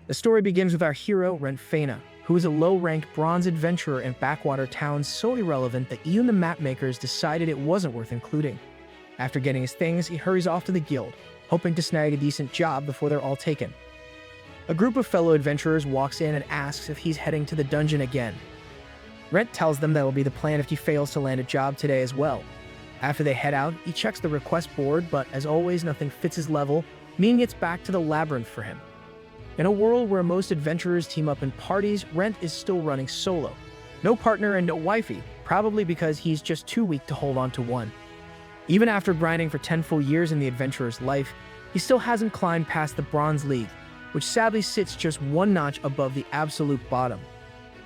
The story begins with our hero, Rent Faina, who is a low-ranked bronze adventurer in backwater towns so irrelevant that even the mapmakers decided it wasn't worth including. After getting his things, he hurries off to the guild, hoping to snag a decent job before they're all taken. A group of fellow adventurers walks in and asks if he's heading to the dungeon again. Rent tells them that will be the plan if he fails to land a job today as well. After they head out, he checks the request board, but as always, nothing fits his level, meaning it's back to the labyrinth for him. In a world where most adventurers team up in parties, Rent is still running solo. No partner and no wifey, probably because he's just too weak to hold on to one. Even after grinding for 10 full years in the adventurer's life, he still hasn't climbed past the Bronze League, which sadly sits just one notch above the absolute bottom.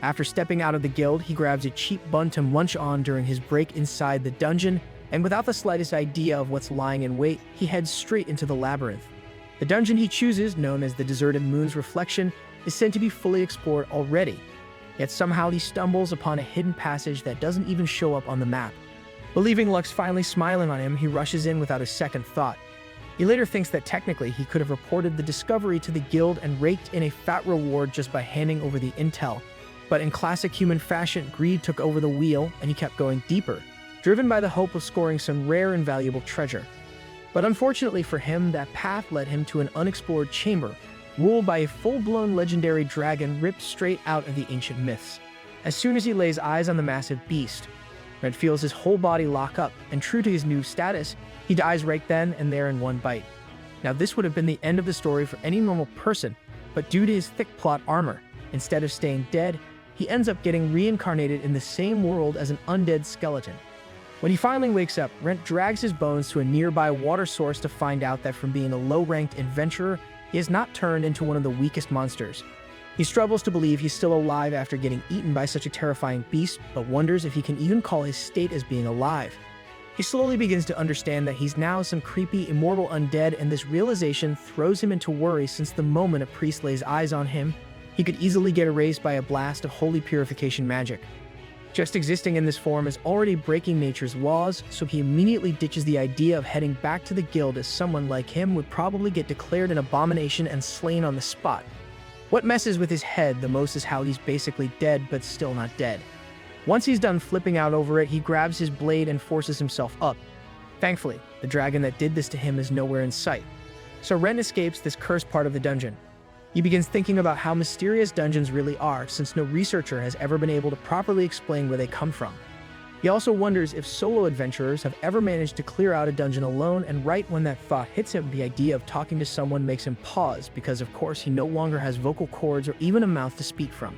After stepping out of the guild, he grabs a cheap bun to munch on during his break inside the dungeon, and without the slightest idea of what's lying in wait, he heads straight into the labyrinth. The dungeon he chooses, known as the Deserted Moon's Reflection, is said to be fully explored already, yet somehow he stumbles upon a hidden passage that doesn't even show up on the map. Believing luck's finally smiling on him, he rushes in without a second thought. He later thinks that technically he could have reported the discovery to the guild and raked in a fat reward just by handing over the intel, but in classic human fashion, greed took over the wheel and he kept going deeper, driven by the hope of scoring some rare and valuable treasure. But unfortunately for him, that path led him to an unexplored chamber, ruled by a full-blown legendary dragon ripped straight out of the ancient myths. As soon as he lays eyes on the massive beast, Rent feels his whole body lock up, and true to his new status, he dies right then and there in one bite. Now this would have been the end of the story for any normal person, but due to his thick plot armor, instead of staying dead, he ends up getting reincarnated in the same world as an undead skeleton. When he finally wakes up, Rent drags his bones to a nearby water source to find out that from being a low-ranked adventurer, he has not turned into one of the weakest monsters. He struggles to believe he's still alive after getting eaten by such a terrifying beast, but wonders if he can even call his state as being alive. He slowly begins to understand that he's now some creepy, immortal undead, and this realization throws him into worry since the moment a priest lays eyes on him, he could easily get erased by a blast of holy purification magic. Just existing in this form is already breaking nature's laws, so he immediately ditches the idea of heading back to the guild, as someone like him would probably get declared an abomination and slain on the spot. What messes with his head the most is how he's basically dead but still not dead. Once he's done flipping out over it, he grabs his blade and forces himself up. Thankfully, the dragon that did this to him is nowhere in sight. So Rent escapes this cursed part of the dungeon. He begins thinking about how mysterious dungeons really are, since no researcher has ever been able to properly explain where they come from. He also wonders if solo adventurers have ever managed to clear out a dungeon alone, and right when that thought hits him, the idea of talking to someone makes him pause, because of course he no longer has vocal cords or even a mouth to speak from.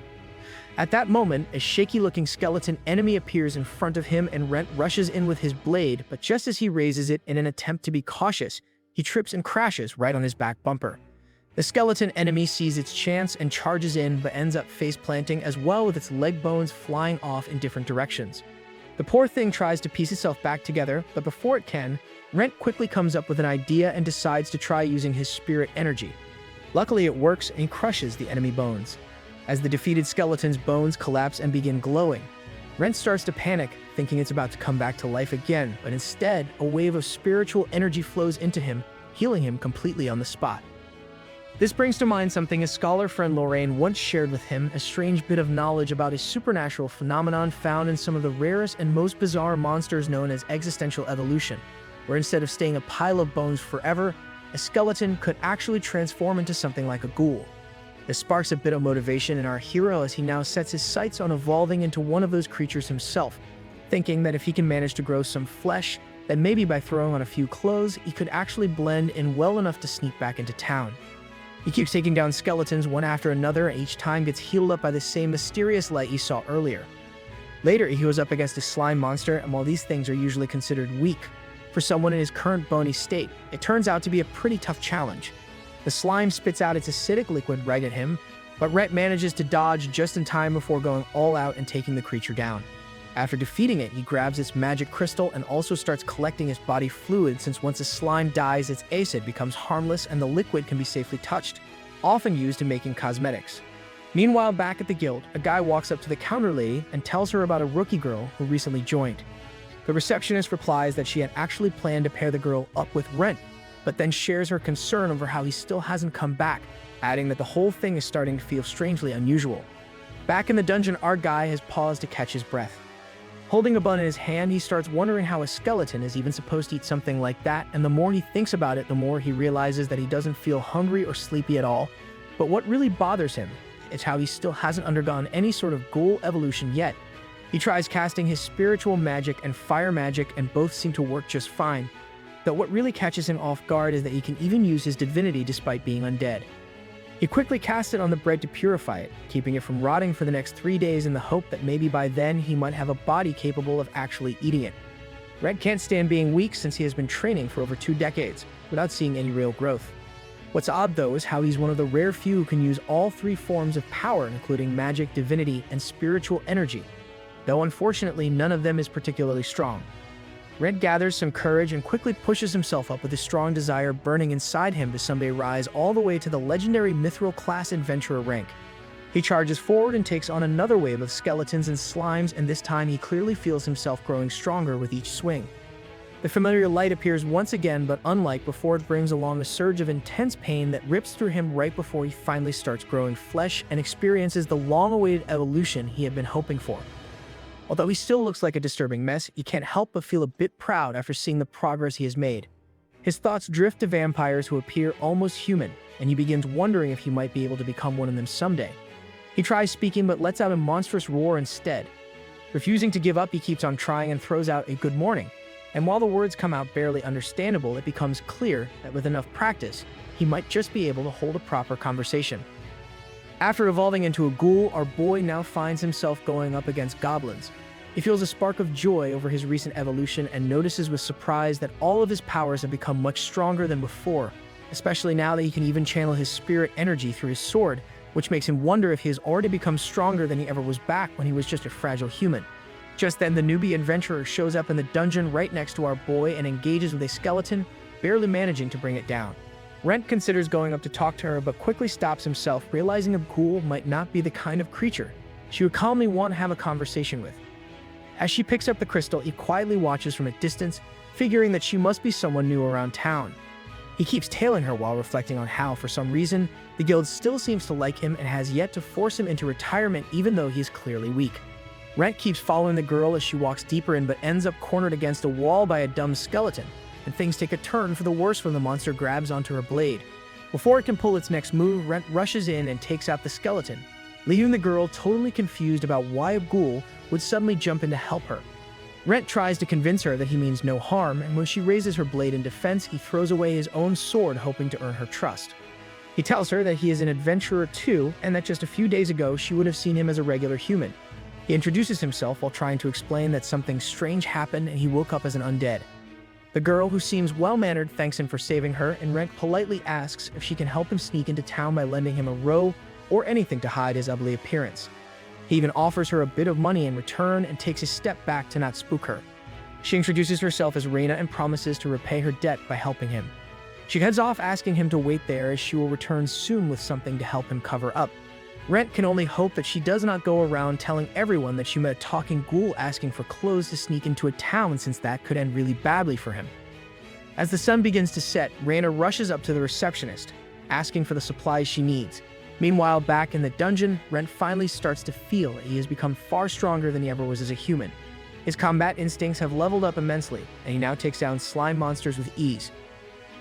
At that moment, a shaky-looking skeleton enemy appears in front of him, and Rent rushes in with his blade, but just as he raises it in an attempt to be cautious, he trips and crashes right on his back bumper. The skeleton enemy sees its chance and charges in, but ends up face-planting as well, with its leg bones flying off in different directions. The poor thing tries to piece itself back together, but before it can, Rent quickly comes up with an idea and decides to try using his spirit energy. Luckily it works, and he crushes the enemy bones. As the defeated skeleton's bones collapse and begin glowing, Rent starts to panic, thinking it's about to come back to life again, but instead, a wave of spiritual energy flows into him, healing him completely on the spot. This brings to mind something his scholar friend Lorraine once shared with him, a strange bit of knowledge about a supernatural phenomenon found in some of the rarest and most bizarre monsters known as existential evolution, where instead of staying a pile of bones forever, a skeleton could actually transform into something like a ghoul. This sparks a bit of motivation in our hero as he now sets his sights on evolving into one of those creatures himself, thinking that if he can manage to grow some flesh, then maybe by throwing on a few clothes, he could actually blend in well enough to sneak back into town. He keeps taking down skeletons one after another, and each time gets healed up by the same mysterious light he saw earlier. Later, he was up against a slime monster, and while these things are usually considered weak for someone in his current bony state, it turns out to be a pretty tough challenge. The slime spits out its acidic liquid right at him, but Rent manages to dodge just in time before going all out and taking the creature down. After defeating it, he grabs its magic crystal and also starts collecting its body fluid, since once a slime dies, its acid becomes harmless and the liquid can be safely touched, often used in making cosmetics. Meanwhile, back at the guild, a guy walks up to the counter lady and tells her about a rookie girl who recently joined. The receptionist replies that she had actually planned to pair the girl up with Rent, but then shares her concern over how he still hasn't come back, adding that the whole thing is starting to feel strangely unusual. Back in the dungeon, our guy has paused to catch his breath. Holding a bun in his hand, he starts wondering how a skeleton is even supposed to eat something like that, and the more he thinks about it, the more he realizes that he doesn't feel hungry or sleepy at all. But what really bothers him is how he still hasn't undergone any sort of ghoul evolution yet. He tries casting his spiritual magic and fire magic, and both seem to work just fine. But what really catches him off guard is that he can even use his divinity despite being undead. He quickly casts it on the bread to purify it, keeping it from rotting for the next 3 days in the hope that maybe by then he might have a body capable of actually eating it. Red can't stand being weak since he has been training for over 2 decades, without seeing any real growth. What's odd though is how he's one of the rare few who can use all 3 forms of power, including magic, divinity, and spiritual energy, though unfortunately none of them is particularly strong. Red gathers some courage and quickly pushes himself up with a strong desire burning inside him to someday rise all the way to the legendary Mithril class adventurer rank. He charges forward and takes on another wave of skeletons and slimes, and this time he clearly feels himself growing stronger with each swing. The familiar light appears once again, but unlike before, it brings along a surge of intense pain that rips through him right before he finally starts growing flesh and experiences the long-awaited evolution he had been hoping for. Although he still looks like a disturbing mess, he can't help but feel a bit proud after seeing the progress he has made. His thoughts drift to vampires who appear almost human, and he begins wondering if he might be able to become one of them someday. He tries speaking but lets out a monstrous roar instead. Refusing to give up, he keeps on trying and throws out a good morning. And while the words come out barely understandable, it becomes clear that with enough practice, he might just be able to hold a proper conversation. After evolving into a ghoul, our boy now finds himself going up against goblins. He feels a spark of joy over his recent evolution and notices with surprise that all of his powers have become much stronger than before, especially now that he can even channel his spirit energy through his sword, which makes him wonder if he has already become stronger than he ever was back when he was just a fragile human. Just then, the newbie adventurer shows up in the dungeon right next to our boy and engages with a skeleton, barely managing to bring it down. Rent considers going up to talk to her, but quickly stops himself, realizing a ghoul might not be the kind of creature she would calmly want to have a conversation with. As she picks up the crystal, he quietly watches from a distance, figuring that she must be someone new around town. He keeps tailing her while reflecting on how, for some reason, the guild still seems to like him and has yet to force him into retirement even though he is clearly weak. Rent keeps following the girl as she walks deeper in, but ends up cornered against a wall by a dumb skeleton, and things take a turn for the worse when the monster grabs onto her blade. Before it can pull its next move, Rent rushes in and takes out the skeleton, leaving the girl totally confused about why a ghoul would suddenly jump in to help her. Rent tries to convince her that he means no harm, and when she raises her blade in defense, he throws away his own sword, hoping to earn her trust. He tells her that he is an adventurer too, and that just a few days ago she would have seen him as a regular human. He introduces himself while trying to explain that something strange happened and he woke up as an undead. The girl, who seems well-mannered, thanks him for saving her, and Rent politely asks if she can help him sneak into town by lending him a robe or anything to hide his ugly appearance. He even offers her a bit of money in return and takes a step back to not spook her. She introduces herself as Reina and promises to repay her debt by helping him. She heads off, asking him to wait there as she will return soon with something to help him cover up. Rent can only hope that she does not go around telling everyone that she met a talking ghoul asking for clothes to sneak into a town, since that could end really badly for him. As the sun begins to set, Reina rushes up to the receptionist, asking for the supplies she needs. Meanwhile, back in the dungeon, Rent finally starts to feel that he has become far stronger than he ever was as a human. His combat instincts have leveled up immensely, and he now takes down slime monsters with ease.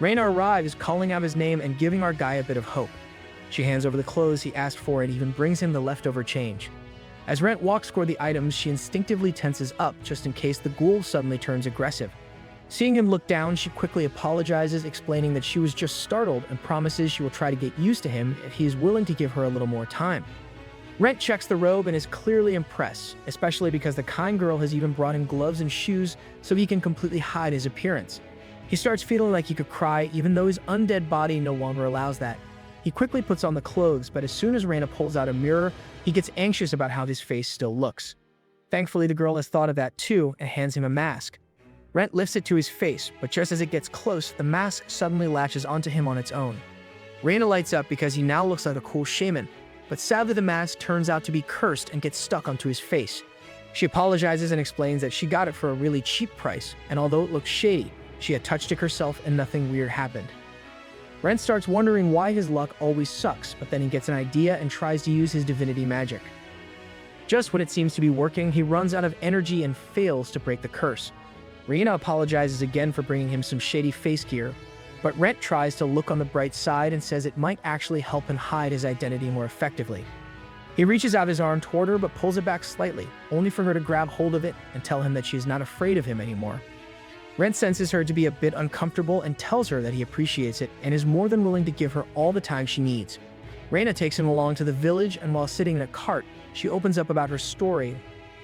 Reina arrives, calling out his name and giving our guy a bit of hope. She hands over the clothes he asked for and even brings him the leftover change. As Rent walks toward the items, she instinctively tenses up just in case the ghoul suddenly turns aggressive. Seeing him look down, she quickly apologizes, explaining that she was just startled, and promises she will try to get used to him if he is willing to give her a little more time. Rent checks the robe and is clearly impressed, especially because the kind girl has even brought him gloves and shoes so he can completely hide his appearance. He starts feeling like he could cry, even though his undead body no longer allows that. He quickly puts on the clothes, but as soon as Reina pulls out a mirror, he gets anxious about how his face still looks. Thankfully, the girl has thought of that too and hands him a mask. Rent lifts it to his face, but just as it gets close, the mask suddenly latches onto him on its own. Reina lights up because he now looks like a cool shaman, but sadly the mask turns out to be cursed and gets stuck onto his face. She apologizes and explains that she got it for a really cheap price, and although it looks shady, she had touched it herself and nothing weird happened. Rent starts wondering why his luck always sucks, but then he gets an idea and tries to use his divinity magic. Just when it seems to be working, he runs out of energy and fails to break the curse. Rena apologizes again for bringing him some shady face gear, but Rent tries to look on the bright side and says it might actually help him hide his identity more effectively. He reaches out his arm toward her but pulls it back slightly, only for her to grab hold of it and tell him that she is not afraid of him anymore. Rent senses her to be a bit uncomfortable and tells her that he appreciates it and is more than willing to give her all the time she needs. Rena takes him along to the village, and while sitting in a cart, she opens up about her story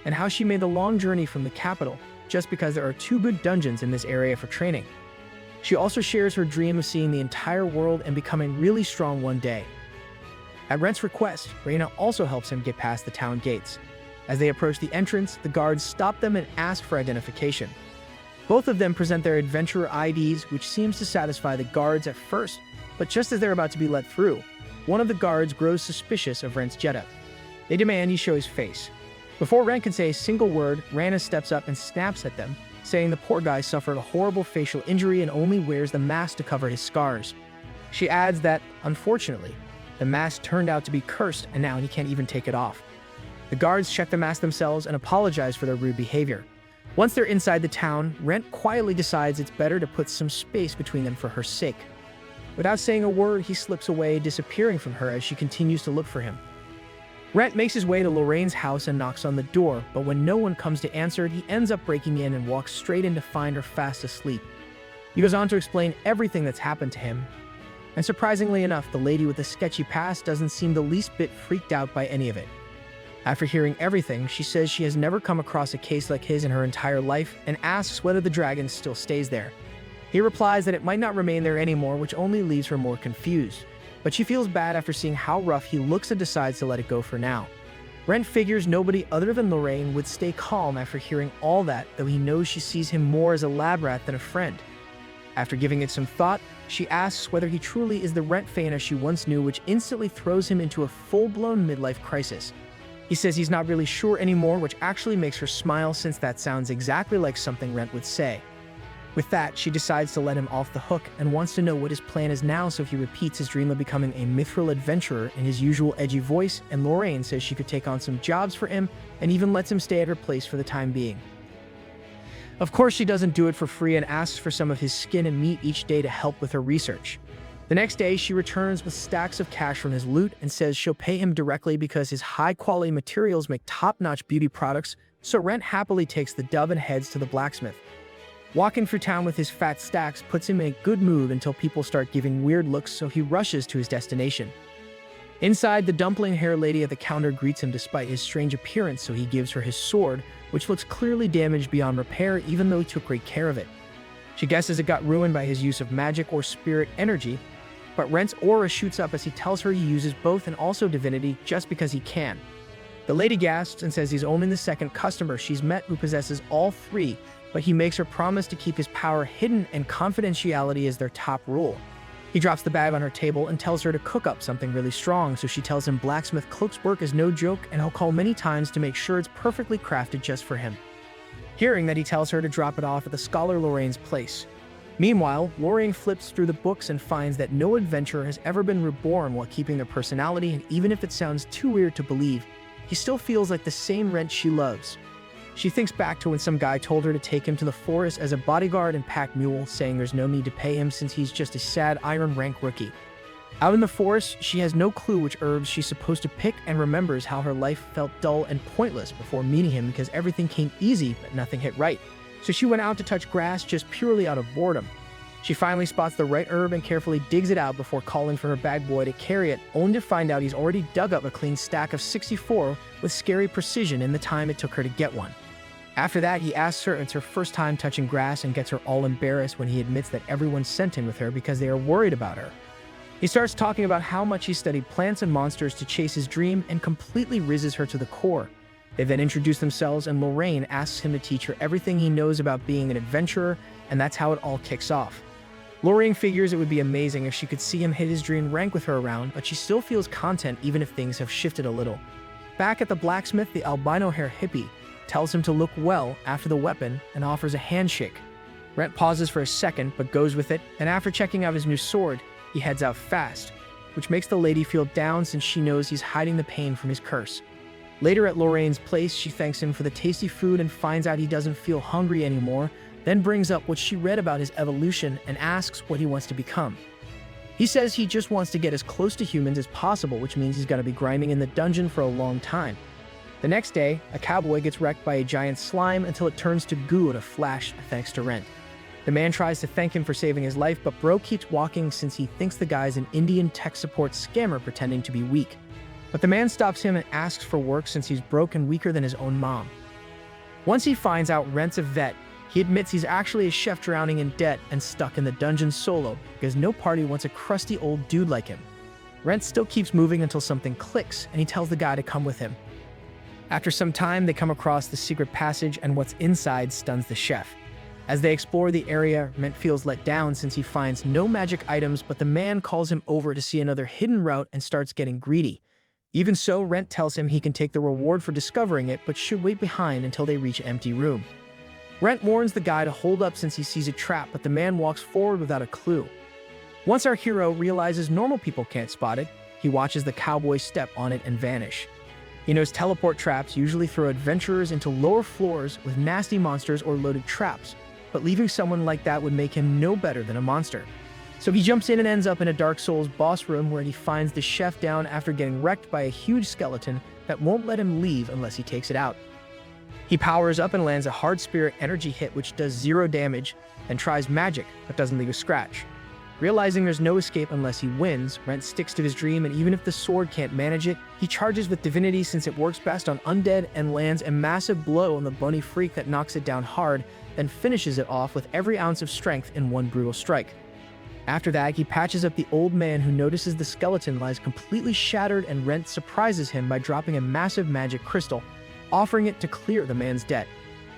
and how she made the long journey from the capital just because there are 2 good dungeons in this area for training. She also shares her dream of seeing the entire world and becoming really strong one day. At Rent's request, Rena also helps him get past the town gates. As they approach the entrance, the guards stop them and ask for identification. Both of them present their adventurer IDs, which seems to satisfy the guards at first, but just as they're about to be let through, one of the guards grows suspicious of Rent's getup. They demand he show his face. Before Rent can say a single word, Rana steps up and snaps at them, saying the poor guy suffered a horrible facial injury and only wears the mask to cover his scars. She adds that, unfortunately, the mask turned out to be cursed and now he can't even take it off. The guards check the mask themselves and apologize for their rude behavior. Once they're inside the town, Rent quietly decides it's better to put some space between them for her sake. Without saying a word, he slips away, disappearing from her as she continues to look for him. Rent makes his way to Lorraine's house and knocks on the door, but when no one comes to answer, he ends up breaking in and walks straight in to find her fast asleep. He goes on to explain everything that's happened to him, and surprisingly enough, the lady with the sketchy past doesn't seem the least bit freaked out by any of it. After hearing everything, she says she has never come across a case like his in her entire life and asks whether the dragon still stays there. He replies that it might not remain there anymore, which only leaves her more confused. But she feels bad after seeing how rough he looks and decides to let it go for now. Rent figures nobody other than Lorraine would stay calm after hearing all that, though he knows she sees him more as a lab rat than a friend. After giving it some thought, she asks whether he truly is the Rent Faina she once knew, which instantly throws him into a full-blown midlife crisis. He says he's not really sure anymore, which actually makes her smile since that sounds exactly like something Rent would say. With that, she decides to let him off the hook and wants to know what his plan is now, so he repeats his dream of becoming a mithril adventurer in his usual edgy voice, and Lorraine says she could take on some jobs for him and even lets him stay at her place for the time being. Of course, she doesn't do it for free and asks for some of his skin and meat each day to help with her research. The next day, she returns with stacks of cash from his loot and says she'll pay him directly because his high-quality materials make top-notch beauty products, so Rent happily takes the dub and heads to the blacksmith. Walking through town with his fat stacks puts him in a good mood until people start giving weird looks, so he rushes to his destination. Inside, the dumpling-haired lady at the counter greets him despite his strange appearance, so he gives her his sword, which looks clearly damaged beyond repair even though he took great care of it. She guesses it got ruined by his use of magic or spirit energy, but Rent's aura shoots up as he tells her he uses both and also divinity just because he can. The lady gasps and says he's only the second customer she's met who possesses all three, but he makes her promise to keep his power hidden and confidentiality is their top rule. He drops the bag on her table and tells her to cook up something really strong, so she tells him blacksmith Cloak's work is no joke and he'll call many times to make sure it's perfectly crafted just for him. Hearing that, he tells her to drop it off at the scholar Lorraine's place. Meanwhile, Lorraine flips through the books and finds that no adventurer has ever been reborn while keeping their personality, and even if it sounds too weird to believe, he still feels like the same Rent she loves. She thinks back to when some guy told her to take him to the forest as a bodyguard and pack mule, saying there's no need to pay him since he's just a sad iron rank rookie. Out in the forest, she has no clue which herbs she's supposed to pick and remembers how her life felt dull and pointless before meeting him because everything came easy but nothing hit right. So she went out to touch grass just purely out of boredom. She finally spots the right herb and carefully digs it out before calling for her bag boy to carry it, only to find out he's already dug up a clean stack of 64 with scary precision in the time it took her to get one. After that, he asks her it's her first time touching grass and gets her all embarrassed when he admits that everyone sent him with her because they are worried about her. He starts talking about how much he studied plants and monsters to chase his dream and completely rizzes her to the core. They then introduce themselves and Lorraine asks him to teach her everything he knows about being an adventurer, and that's how it all kicks off. Lorraine figures it would be amazing if she could see him hit his dream rank with her around, but she still feels content even if things have shifted a little. Back at the blacksmith, the albino-hair hippie tells him to look well after the weapon and offers a handshake. Rent pauses for a second but goes with it, and after checking out his new sword, he heads out fast, which makes the lady feel down since she knows he's hiding the pain from his curse. Later at Lorraine's place, she thanks him for the tasty food and finds out he doesn't feel hungry anymore, then brings up what she read about his evolution and asks what he wants to become. He says he just wants to get as close to humans as possible, which means he's going to be grinding in the dungeon for a long time. The next day, a cowboy gets wrecked by a giant slime until it turns to goo in a flash thanks to Rent. The man tries to thank him for saving his life, but Bro keeps walking since he thinks the guy's an Indian tech support scammer pretending to be weak. But the man stops him and asks for work since he's broke and weaker than his own mom. Once he finds out Rent's a vet, he admits he's actually a chef drowning in debt and stuck in the dungeon solo because no party wants a crusty old dude like him. Rent still keeps moving until something clicks and he tells the guy to come with him. After some time, they come across the secret passage and what's inside stuns the chef. As they explore the area, Rent feels let down since he finds no magic items, but the man calls him over to see another hidden route and starts getting greedy. Even so, Rent tells him he can take the reward for discovering it, but should wait behind until they reach an empty room. Rent warns the guy to hold up since he sees a trap, but the man walks forward without a clue. Once our hero realizes normal people can't spot it, he watches the cowboy step on it and vanish. He knows teleport traps usually throw adventurers into lower floors with nasty monsters or loaded traps, but leaving someone like that would make him no better than a monster. So he jumps in and ends up in a Dark Souls boss room where he finds the chef down after getting wrecked by a huge skeleton that won't let him leave unless he takes it out. He powers up and lands a hard spirit energy hit which does 0 damage, and tries magic but doesn't leave a scratch. Realizing there's no escape unless he wins, Rent sticks to his dream, and even if the sword can't manage it, he charges with divinity since it works best on undead and lands a massive blow on the bunny freak that knocks it down hard, then finishes it off with every ounce of strength in one brutal strike. After that, he patches up the old man who notices the skeleton lies completely shattered, and Rent surprises him by dropping a massive magic crystal, offering it to clear the man's debt.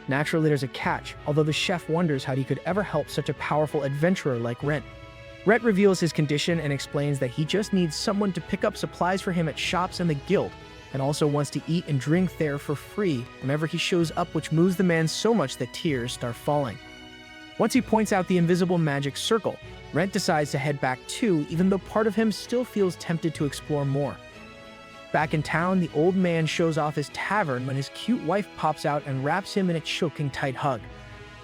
Naturally, there's a catch, although the chef wonders how he could ever help such a powerful adventurer like Rent. Rent reveals his condition and explains that he just needs someone to pick up supplies for him at shops and the guild, and also wants to eat and drink there for free whenever he shows up, which moves the man so much that tears start falling. Once he points out the invisible magic circle, Rent decides to head back too, even though part of him still feels tempted to explore more. Back in town, the old man shows off his tavern when his cute wife pops out and wraps him in a choking tight hug.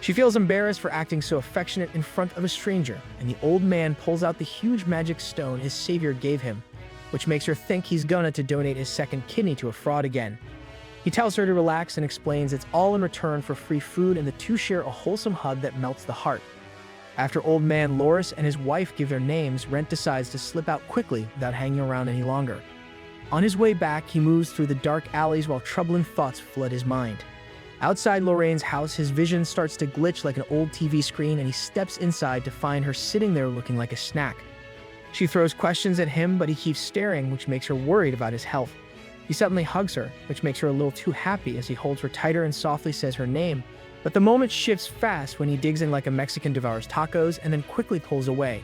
She feels embarrassed for acting so affectionate in front of a stranger, and the old man pulls out the huge magic stone his savior gave him, which makes her think he's gonna donate his second kidney to a fraud again. He tells her to relax and explains it's all in return for free food, and the two share a wholesome hug that melts the heart. After old man Loris and his wife give their names, Rent decides to slip out quickly without hanging around any longer. On his way back, he moves through the dark alleys while troubling thoughts flood his mind. Outside Lorraine's house, his vision starts to glitch like an old TV screen, and he steps inside to find her sitting there looking like a snack. She throws questions at him, but he keeps staring, which makes her worried about his health. He suddenly hugs her, which makes her a little too happy as he holds her tighter and softly says her name. But the moment shifts fast when he digs in like a Mexican devours tacos and then quickly pulls away.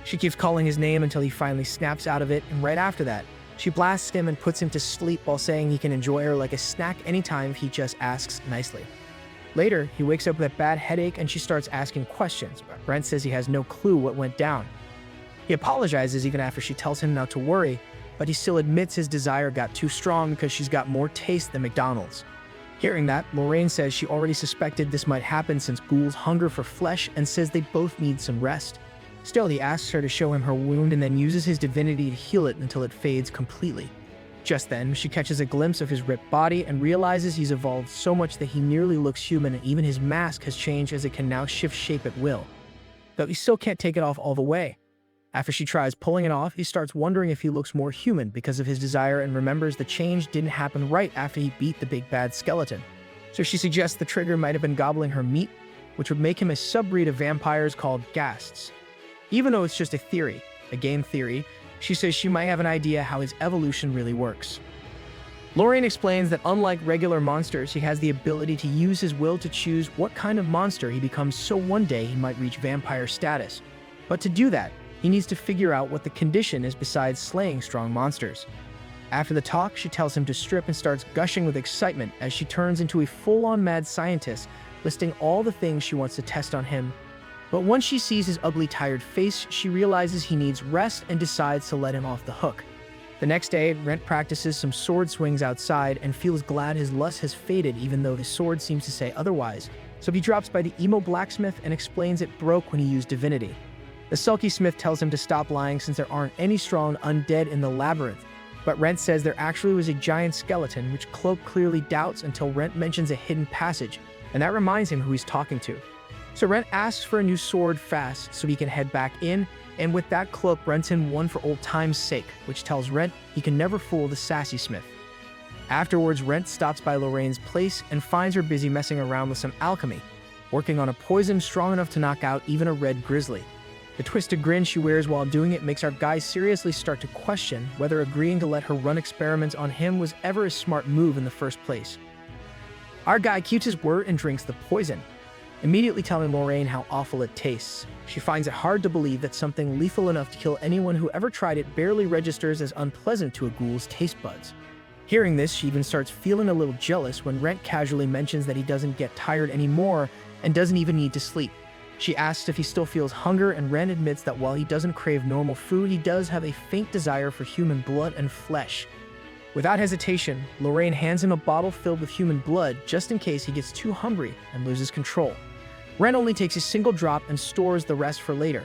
She keeps calling his name until he finally snaps out of it, and right after that, she blasts him and puts him to sleep while saying he can enjoy her like a snack anytime if he just asks nicely. Later, he wakes up with a bad headache and she starts asking questions, but Brent says he has no clue what went down. He apologizes even after she tells him not to worry, but he still admits his desire got too strong because she's got more taste than McDonald's. Hearing that, Lorraine says she already suspected this might happen since ghouls hunger for flesh and says they both need some rest. Still, he asks her to show him her wound and then uses his divinity to heal it until it fades completely. Just then, she catches a glimpse of his ripped body and realizes he's evolved so much that he nearly looks human, and even his mask has changed as it can now shift shape at will. Though he still can't take it off all the way. After she tries pulling it off, he starts wondering if he looks more human because of his desire and remembers the change didn't happen right after he beat the big bad skeleton. So she suggests the trigger might have been gobbling her meat, which would make him a subbreed of vampires called ghasts. Even though it's just a theory, a game theory, she says she might have an idea how his evolution really works. Lorraine explains that unlike regular monsters, he has the ability to use his will to choose what kind of monster he becomes, so one day he might reach vampire status. But to do that, he needs to figure out what the condition is besides slaying strong monsters. After the talk, she tells him to strip and starts gushing with excitement as she turns into a full-on mad scientist, listing all the things she wants to test on him. But once she sees his ugly, tired face, she realizes he needs rest and decides to let him off the hook. The next day, Rent practices some sword swings outside and feels glad his lust has faded even though his sword seems to say otherwise. So he drops by the emo blacksmith and explains it broke when he used divinity. The sulky smith tells him to stop lying since there aren't any strong undead in the labyrinth. But Rent says there actually was a giant skeleton, which Cloak clearly doubts until Rent mentions a hidden passage, and that reminds him who he's talking to. So Rent asks for a new sword fast so he can head back in, and with that Cloak rents him one for old time's sake, which tells Rent he can never fool the sassy smith. Afterwards, Rent stops by Lorraine's place and finds her busy messing around with some alchemy, working on a poison strong enough to knock out even a red grizzly. The twisted grin she wears while doing it makes our guy seriously start to question whether agreeing to let her run experiments on him was ever a smart move in the first place. Our guy keeps his word and drinks the poison, immediately telling Lorraine how awful it tastes. She finds it hard to believe that something lethal enough to kill anyone who ever tried it barely registers as unpleasant to a ghoul's taste buds. Hearing this, she even starts feeling a little jealous when Rent casually mentions that he doesn't get tired anymore and doesn't even need to sleep. She asks if he still feels hunger, and Rent admits that while he doesn't crave normal food, he does have a faint desire for human blood and flesh. Without hesitation, Lorraine hands him a bottle filled with human blood just in case he gets too hungry and loses control. Rent only takes a single drop and stores the rest for later.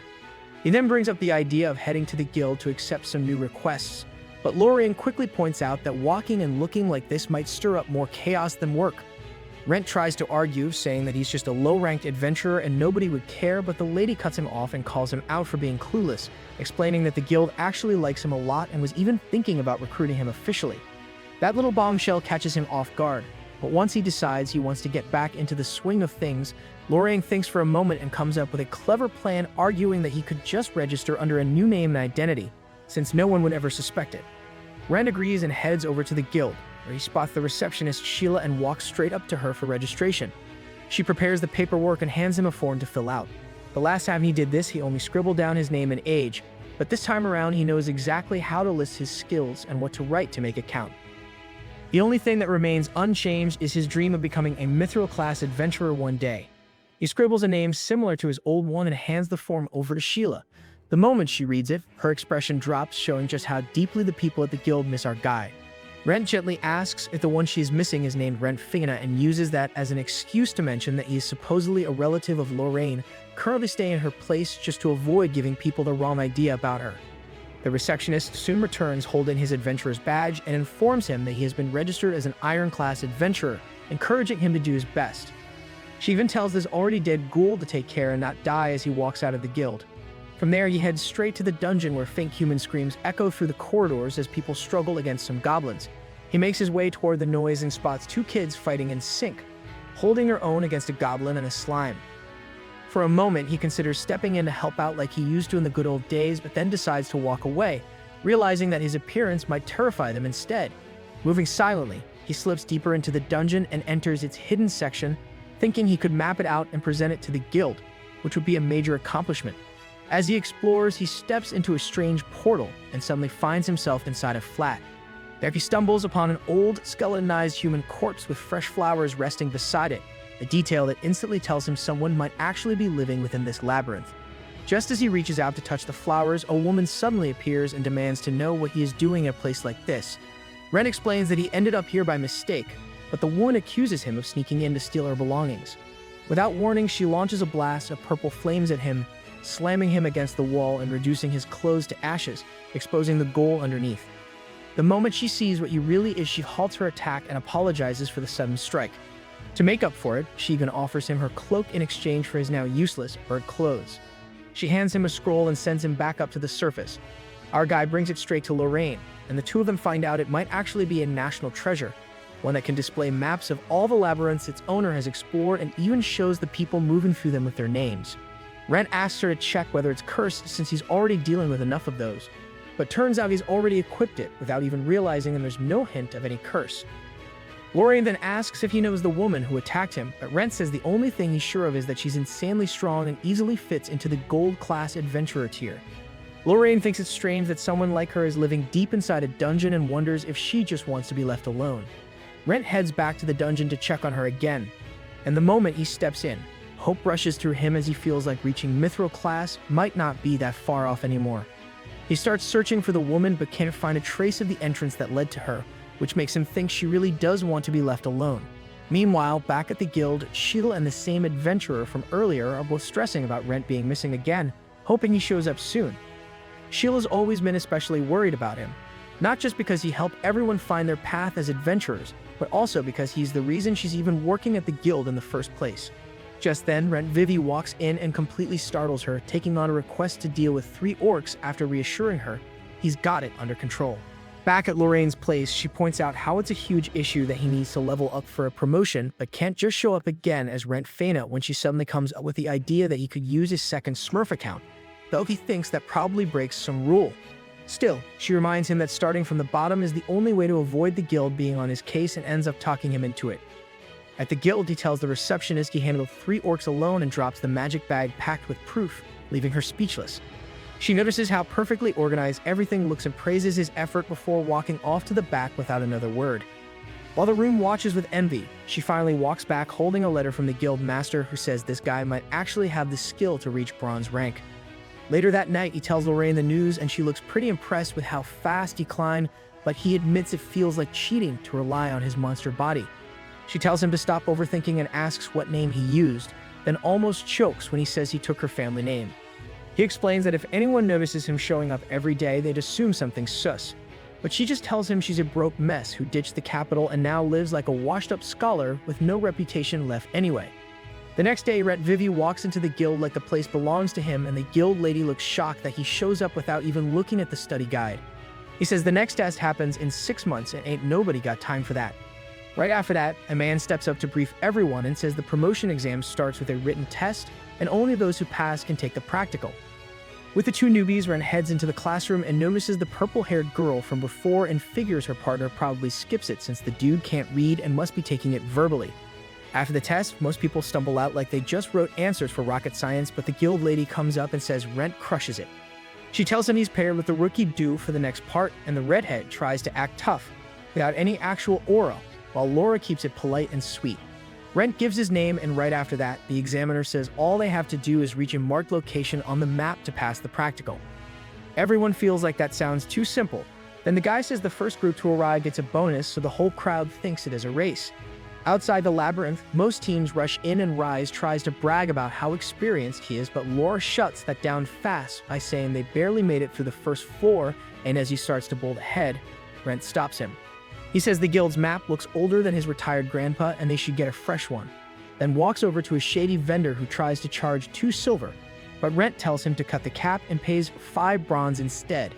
He then brings up the idea of heading to the guild to accept some new requests, but Lorraine quickly points out that walking and looking like this might stir up more chaos than work. Rent tries to argue, saying that he's just a low-ranked adventurer and nobody would care, but the lady cuts him off and calls him out for being clueless, explaining that the guild actually likes him a lot and was even thinking about recruiting him officially. That little bombshell catches him off guard, but once he decides he wants to get back into the swing of things, Lorraine thinks for a moment and comes up with a clever plan, arguing that he could just register under a new name and identity, since no one would ever suspect it. Rent agrees and heads over to the guild, where he spots the receptionist Sheila and walks straight up to her for registration. She prepares the paperwork and hands him a form to fill out. The last time he did this, he only scribbled down his name and age, but this time around he knows exactly how to list his skills and what to write to make it count. The only thing that remains unchanged is his dream of becoming a mithril-class adventurer one day. He scribbles a name similar to his old one and hands the form over to Sheila. The moment she reads it, her expression drops, showing just how deeply the people at the guild miss our guy. Rent gently asks if the one she's missing is named Rent Fina and uses that as an excuse to mention that he is supposedly a relative of Lorraine, currently staying in her place just to avoid giving people the wrong idea about her. The receptionist soon returns holding his adventurer's badge and informs him that he has been registered as an iron-class adventurer, encouraging him to do his best. She even tells this already dead ghoul to take care and not die as he walks out of the guild. From there, he heads straight to the dungeon where faint human screams echo through the corridors as people struggle against some goblins. He makes his way toward the noise and spots two kids fighting in sync, holding their own against a goblin and a slime. For a moment, he considers stepping in to help out like he used to in the good old days, but then decides to walk away, realizing that his appearance might terrify them instead. Moving silently, he slips deeper into the dungeon and enters its hidden section, thinking he could map it out and present it to the guild, which would be a major accomplishment. As he explores, he steps into a strange portal and suddenly finds himself inside a flat. There he stumbles upon an old, skeletonized human corpse with fresh flowers resting beside it, a detail that instantly tells him someone might actually be living within this labyrinth. Just as he reaches out to touch the flowers, a woman suddenly appears and demands to know what he is doing in a place like this. Rent explains that he ended up here by mistake, but the woman accuses him of sneaking in to steal her belongings. Without warning, she launches a blast of purple flames at him, slamming him against the wall and reducing his clothes to ashes, exposing the ghoul underneath. The moment she sees what he really is, she halts her attack and apologizes for the sudden strike. To make up for it, she even offers him her cloak in exchange for his now useless burnt clothes. She hands him a scroll and sends him back up to the surface. Our guy brings it straight to Lorraine, and the two of them find out it might actually be a national treasure, one that can display maps of all the labyrinths its owner has explored and even shows the people moving through them with their names. Rent asks her to check whether it's cursed since he's already dealing with enough of those, but turns out he's already equipped it without even realizing, and there's no hint of any curse. Lorraine then asks if he knows the woman who attacked him, but Rent says the only thing he's sure of is that she's insanely strong and easily fits into the gold-class adventurer tier. Lorraine thinks it's strange that someone like her is living deep inside a dungeon and wonders if she just wants to be left alone. Rent heads back to the dungeon to check on her again, and the moment he steps in, Hope rushes through him as he feels like reaching mithril class might not be that far off anymore. He starts searching for the woman but can't find a trace of the entrance that led to her, which makes him think she really does want to be left alone. Meanwhile, back at the guild, Sheila and the same adventurer from earlier are both stressing about Rent being missing again, hoping he shows up soon. Sheila's always been especially worried about him, not just because he helped everyone find their path as adventurers, but also because he's the reason she's even working at the guild in the first place. Just then, Rent Vivi walks in and completely startles her, taking on a request to deal with 3 orcs after reassuring her he's got it under control. Back at Lorraine's place, she points out how it's a huge issue that he needs to level up for a promotion, but can't just show up again as Rent Faina when she suddenly comes up with the idea that he could use his second Smurf account, though he thinks that probably breaks some rule. Still, she reminds him that starting from the bottom is the only way to avoid the guild being on his case and ends up talking him into it. At the guild, he tells the receptionist he handled 3 orcs alone and drops the magic bag packed with proof, leaving her speechless. She notices how perfectly organized everything looks and praises his effort before walking off to the back without another word. While the room watches with envy, she finally walks back holding a letter from the guild master who says this guy might actually have the skill to reach bronze rank. Later that night, he tells Lorraine the news and she looks pretty impressed with how fast he climbed, but he admits it feels like cheating to rely on his monster body. She tells him to stop overthinking and asks what name he used, then almost chokes when he says he took her family name. He explains that if anyone notices him showing up every day, they'd assume something's sus. But she just tells him she's a broke mess who ditched the capital and now lives like a washed-up scholar with no reputation left anyway. The next day, Rent Vivi walks into the guild like the place belongs to him, and the guild lady looks shocked that he shows up without even looking at the study guide. He says the next test happens in 6 months and ain't nobody got time for that. Right after that, a man steps up to brief everyone and says the promotion exam starts with a written test, and only those who pass can take the practical. With the 2 newbies, Rent heads into the classroom and notices the purple-haired girl from before and figures her partner probably skips it since the dude can't read and must be taking it verbally. After the test, most people stumble out like they just wrote answers for rocket science, but the guild lady comes up and says Rent crushes it. She tells him he's paired with the rookie due for the next part, and the redhead tries to act tough, without any actual aura, while Laura keeps it polite and sweet. Rent gives his name, and right after that, the examiner says all they have to do is reach a marked location on the map to pass the practical. Everyone feels like that sounds too simple. Then the guy says the first group to arrive gets a bonus, so the whole crowd thinks it is a race. Outside the labyrinth, most teams rush in and Rise tries to brag about how experienced he is, but Laura shuts that down fast by saying they barely made it through the first 4, and as he starts to bolt ahead, Rent stops him. He says the guild's map looks older than his retired grandpa and they should get a fresh one, then walks over to a shady vendor who tries to charge 2 silver, but Rent tells him to cut the cap and pays 5 bronze instead.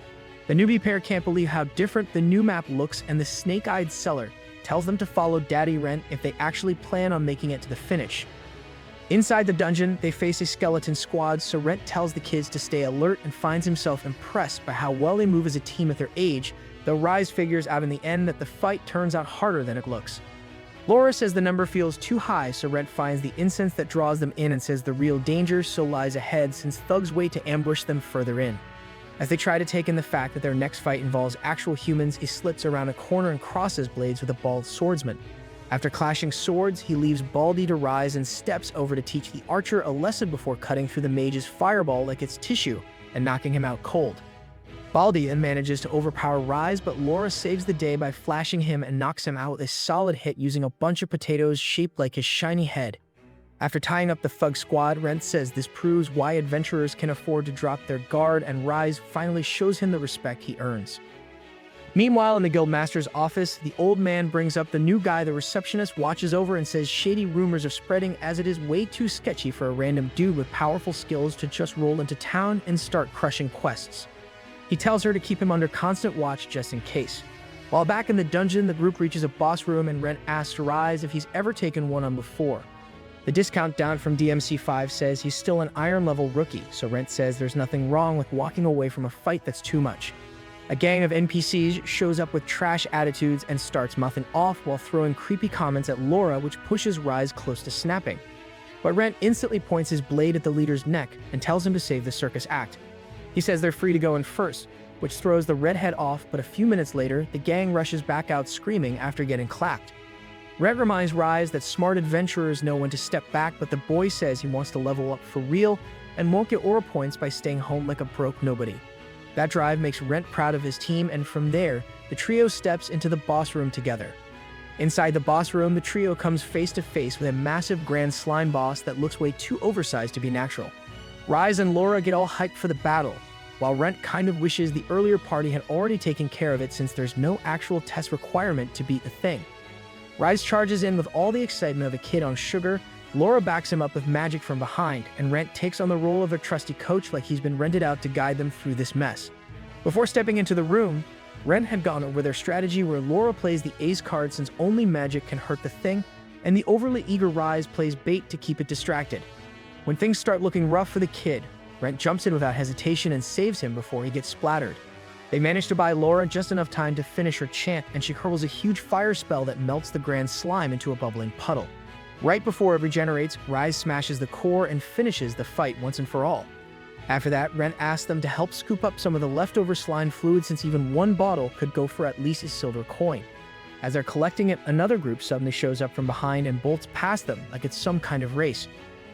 The newbie pair can't believe how different the new map looks, and the snake-eyed seller tells them to follow Daddy Rent if they actually plan on making it to the finish. Inside the dungeon, they face a skeleton squad, so Rent tells the kids to stay alert and finds himself impressed by how well they move as a team at their age, though Rise figures out in the end that the fight turns out harder than it looks. Laura says the number feels too high, so Rent finds the incense that draws them in and says the real danger still lies ahead since thugs wait to ambush them further in. As they try to take in the fact that their next fight involves actual humans, he slips around a corner and crosses blades with a bald swordsman. After clashing swords, he leaves Baldy to Rise and steps over to teach the archer a lesson before cutting through the mage's fireball like it's tissue and knocking him out cold. Baldy then manages to overpower Rise, but Laura saves the day by flashing him and knocks him out with a solid hit using a bunch of potatoes shaped like his shiny head. After tying up the thug squad, Rent says this proves why adventurers can afford to drop their guard, and Rise finally shows him the respect he earns. Meanwhile, in the guildmaster's office, the old man brings up the new guy the receptionist watches over and says shady rumors are spreading as it is way too sketchy for a random dude with powerful skills to just roll into town and start crushing quests. He tells her to keep him under constant watch just in case. While back in the dungeon, the group reaches a boss room and Rent asks Rise if he's ever taken one on before. The discount down from DMC5 says he's still an iron-level rookie, so Rent says there's nothing wrong with walking away from a fight that's too much. A gang of NPCs shows up with trash attitudes and starts mouthing off while throwing creepy comments at Laura, which pushes Rise close to snapping. But Rent instantly points his blade at the leader's neck and tells him to save the circus act. He says they're free to go in first, which throws the redhead off, but a few minutes later, the gang rushes back out screaming after getting clapped. Rhett reminds Rise that smart adventurers know when to step back, but the boy says he wants to level up for real and won't get aura points by staying home like a broke nobody. That drive makes Rent proud of his team, and from there, the trio steps into the boss room together. Inside the boss room, the trio comes face to face with a massive grand slime boss that looks way too oversized to be natural. Rise and Laura get all hyped for the battle, while Rent kind of wishes the earlier party had already taken care of it since there's no actual test requirement to beat the thing. Rise charges in with all the excitement of a kid on sugar, Laura backs him up with magic from behind, and Rent takes on the role of a trusty coach like he's been rented out to guide them through this mess. Before stepping into the room, Rent had gone over their strategy where Laura plays the ace card since only magic can hurt the thing, and the overly eager Rise plays bait to keep it distracted. When things start looking rough for the kid, Rent jumps in without hesitation and saves him before he gets splattered. They manage to buy Laura just enough time to finish her chant, and she hurls a huge fire spell that melts the grand slime into a bubbling puddle. Right before it regenerates, Rise smashes the core and finishes the fight once and for all. After that, Rent asks them to help scoop up some of the leftover slime fluid since even one bottle could go for at least a silver coin. As they're collecting it, another group suddenly shows up from behind and bolts past them like it's some kind of race.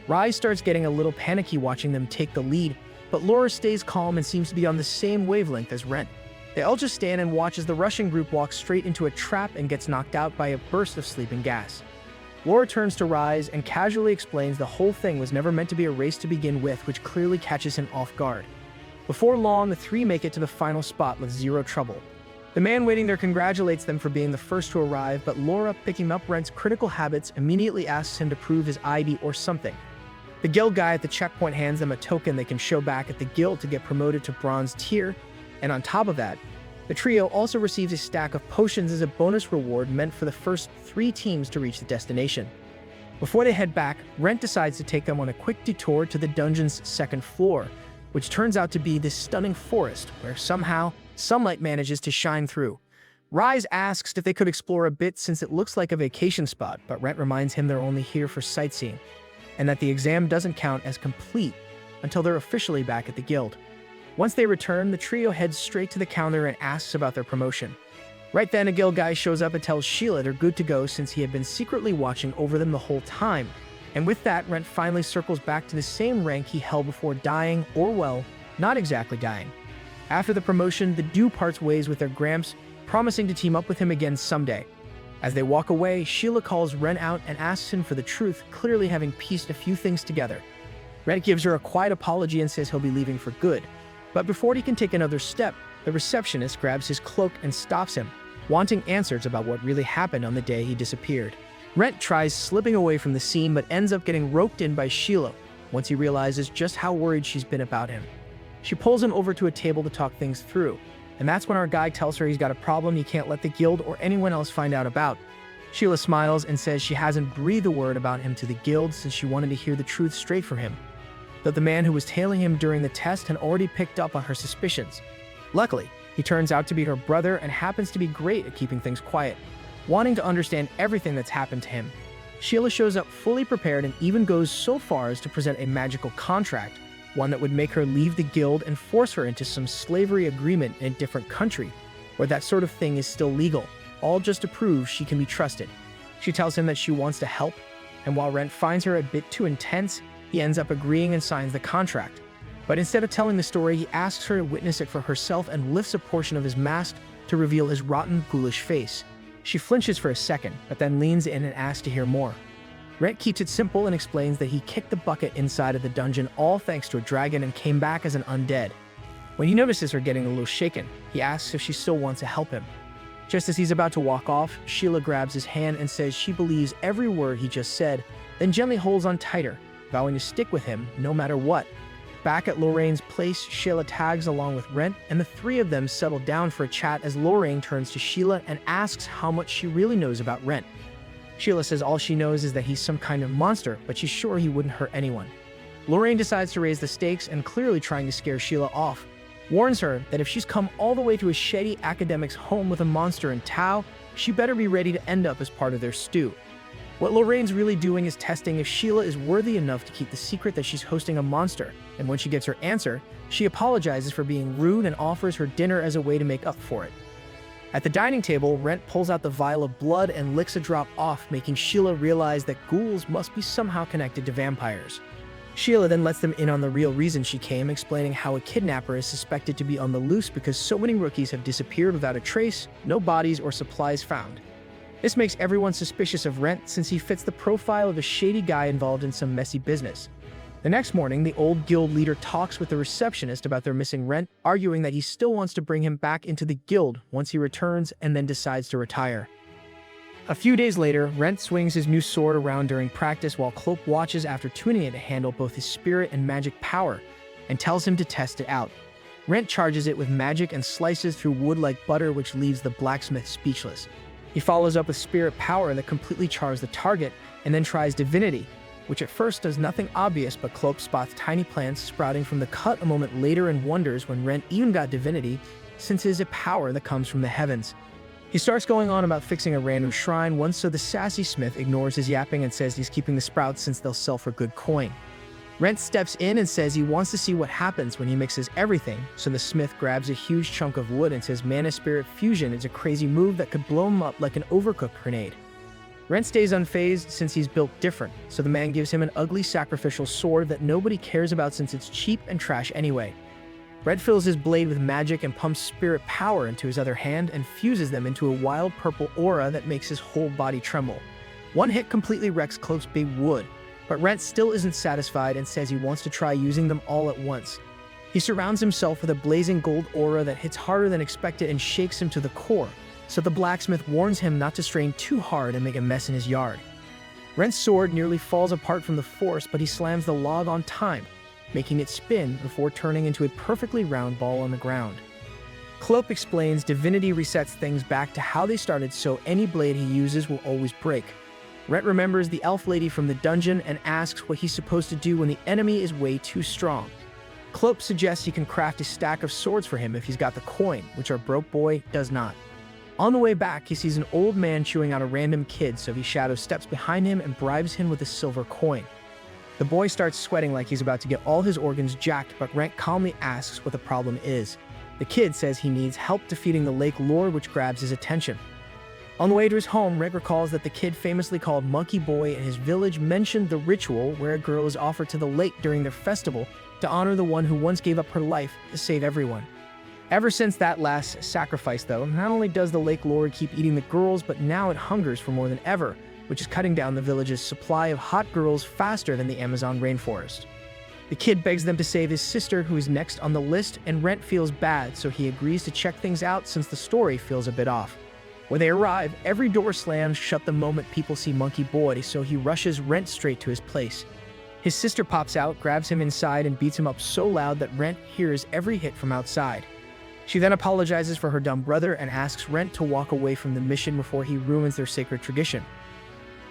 Rise starts getting a little panicky watching them take the lead, but Laura stays calm and seems to be on the same wavelength as Rent. They all just stand and watch as the Russian group walks straight into a trap and gets knocked out by a burst of sleeping gas. Laura turns to Rise and casually explains the whole thing was never meant to be a race to begin with, which clearly catches him off guard. Before long, the three make it to the final spot with zero trouble. The man waiting there congratulates them for being the first to arrive, but Laura, picking up Rent's critical habits, immediately asks him to prove his ID or something. The guild guy at the checkpoint hands them a token they can show back at the guild to get promoted to bronze tier, and on top of that, the trio also receives a stack of potions as a bonus reward meant for the first 3 teams to reach the destination. Before they head back, Rent decides to take them on a quick detour to the dungeon's 2nd floor, which turns out to be this stunning forest where somehow sunlight manages to shine through. Rise asks if they could explore a bit since it looks like a vacation spot, but Rent reminds him they're only here for sightseeing, and that the exam doesn't count as complete until they're officially back at the guild. Once they return, the trio heads straight to the counter and asks about their promotion. Right then, a guild guy shows up and tells Sheila they're good to go since he had been secretly watching over them the whole time. And with that, Rent finally circles back to the same rank he held before dying, or well, not exactly dying. After the promotion, the duo parts ways with their Gramps, promising to team up with him again someday. As they walk away, Sheila calls Rent out and asks him for the truth, clearly having pieced a few things together. Rent gives her a quiet apology and says he'll be leaving for good. But before he can take another step, the receptionist grabs his cloak and stops him, wanting answers about what really happened on the day he disappeared. Rent tries slipping away from the scene but ends up getting roped in by Sheila once he realizes just how worried she's been about him. She pulls him over to a table to talk things through, and that's when our guy tells her he's got a problem he can't let the guild or anyone else find out about. Sheila smiles and says she hasn't breathed a word about him to the guild since she wanted to hear the truth straight from him, that the man who was tailing him during the test had already picked up on her suspicions. Luckily, he turns out to be her brother and happens to be great at keeping things quiet, wanting to understand everything that's happened to him. Sheila shows up fully prepared and even goes so far as to present a magical contract, one that would make her leave the guild and force her into some slavery agreement in a different country, where that sort of thing is still legal, all just to prove she can be trusted. She tells him that she wants to help, and while Rent finds her a bit too intense, he ends up agreeing and signs the contract. But instead of telling the story, he asks her to witness it for herself and lifts a portion of his mask to reveal his rotten, ghoulish face. She flinches for a second, but then leans in and asks to hear more. Rent keeps it simple and explains that he kicked the bucket inside of the dungeon all thanks to a dragon and came back as an undead. When he notices her getting a little shaken, he asks if she still wants to help him. Just as he's about to walk off, Sheila grabs his hand and says she believes every word he just said, then gently holds on tighter, vowing to stick with him no matter what. Back at Lorraine's place, Sheila tags along with Rent, and the 3 of them settle down for a chat as Lorraine turns to Sheila and asks how much she really knows about Rent. Sheila says all she knows is that he's some kind of monster, but she's sure he wouldn't hurt anyone. Lorraine decides to raise the stakes and, clearly trying to scare Sheila off, warns her that if she's come all the way to a shady academic's home with a monster in tow, she better be ready to end up as part of their stew. What Lorraine's really doing is testing if Sheila is worthy enough to keep the secret that she's hosting a monster, and when she gets her answer, she apologizes for being rude and offers her dinner as a way to make up for it. At the dining table, Rent pulls out the vial of blood and licks a drop off, making Sheila realize that ghouls must be somehow connected to vampires. Sheila then lets them in on the real reason she came, explaining how a kidnapper is suspected to be on the loose because so many rookies have disappeared without a trace, no bodies or supplies found. This makes everyone suspicious of Rent since he fits the profile of a shady guy involved in some messy business. The next morning, the old guild leader talks with the receptionist about their missing Rent, arguing that he still wants to bring him back into the guild once he returns and then decides to retire. A few days later, Rent swings his new sword around during practice while Clope watches after tuning it to handle both his spirit and magic power and tells him to test it out. Rent charges it with magic and slices through wood like butter, which leaves the blacksmith speechless. He follows up with spirit power that completely chars the target and then tries divinity, which at first does nothing obvious, but Clope spots tiny plants sprouting from the cut a moment later and wonders when Rent even got divinity, since it is a power that comes from the heavens. He starts going on about fixing a random shrine once, so the sassy smith ignores his yapping and says he's keeping the sprouts since they'll sell for good coin. Rent steps in and says he wants to see what happens when he mixes everything, so the smith grabs a huge chunk of wood and says Mana Spirit Fusion is a crazy move that could blow him up like an overcooked grenade. Rent stays unfazed since he's built different, so the man gives him an ugly sacrificial sword that nobody cares about since it's cheap and trash anyway. Rent fills his blade with magic and pumps spirit power into his other hand and fuses them into a wild purple aura that makes his whole body tremble. One hit completely wrecks Clope's big wood, but Rent still isn't satisfied and says he wants to try using them all at once. He surrounds himself with a blazing gold aura that hits harder than expected and shakes him to the core, so the blacksmith warns him not to strain too hard and make a mess in his yard. Rent's sword nearly falls apart from the force, but he slams the log on time, making it spin before turning into a perfectly round ball on the ground. Clope explains divinity resets things back to how they started, so any blade he uses will always break. Rent remembers the elf lady from the dungeon and asks what he's supposed to do when the enemy is way too strong. Clope suggests he can craft a stack of swords for him if he's got the coin, which our broke boy does not. On the way back, he sees an old man chewing out a random kid, so he shadow steps behind him and bribes him with a silver coin. The boy starts sweating like he's about to get all his organs jacked, but Rent calmly asks what the problem is. The kid says he needs help defeating the Lake Lord, which grabs his attention. On the way to his home, Rent recalls that the kid famously called Monkey Boy in his village mentioned the ritual where a girl is offered to the lake during their festival to honor the one who once gave up her life to save everyone. Ever since that last sacrifice, though, not only does the Lake Lord keep eating the girls, but now it hungers for more than ever, which is cutting down the village's supply of hot girls faster than the Amazon rainforest. The kid begs them to save his sister, who is next on the list, and Rent feels bad, so he agrees to check things out since the story feels a bit off. When they arrive, every door slams shut the moment people see Monkey Boy, so he rushes Rent straight to his place. His sister pops out, grabs him inside, and beats him up so loud that Rent hears every hit from outside. She then apologizes for her dumb brother and asks Rent to walk away from the mission before he ruins their sacred tradition.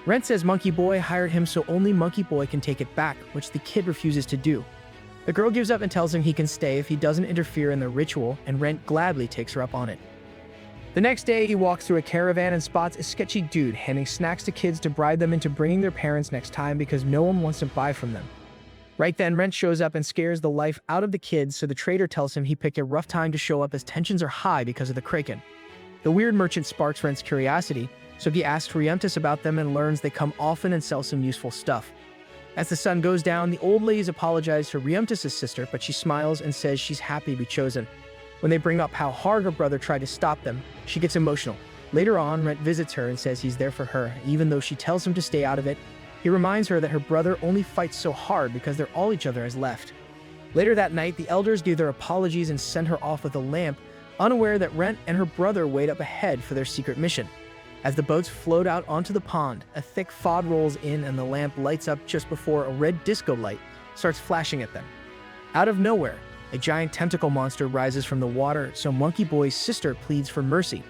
Rent says Monkey Boy hired him so only Monkey Boy can take it back, which the kid refuses to do. The girl gives up and tells him he can stay if he doesn't interfere in the ritual, and Rent gladly takes her up on it. The next day, he walks through a caravan and spots a sketchy dude handing snacks to kids to bribe them into bringing their parents next time because no one wants to buy from them. Right then, Rent shows up and scares the life out of the kids, so the trader tells him he picked a rough time to show up as tensions are high because of the Kraken. The weird merchant sparks Rent's curiosity, so he asks Riemptis about them and learns they come often and sell some useful stuff. As the sun goes down, the old ladies apologize to Riemptis' sister, but she smiles and says she's happy to be chosen. When they bring up how hard her brother tried to stop them, she gets emotional. Later on, Rent visits her and says he's there for her, even though she tells him to stay out of it. He reminds her that her brother only fights so hard because they're all each other has left. Later that night, the elders give their apologies and send her off with a lamp, unaware that Rent and her brother wait up ahead for their secret mission. As the boats float out onto the pond, a thick fog rolls in and the lamp lights up just before a red disco light starts flashing at them. Out of nowhere, a giant tentacle monster rises from the water, so Monkey Boy's sister pleads for mercy.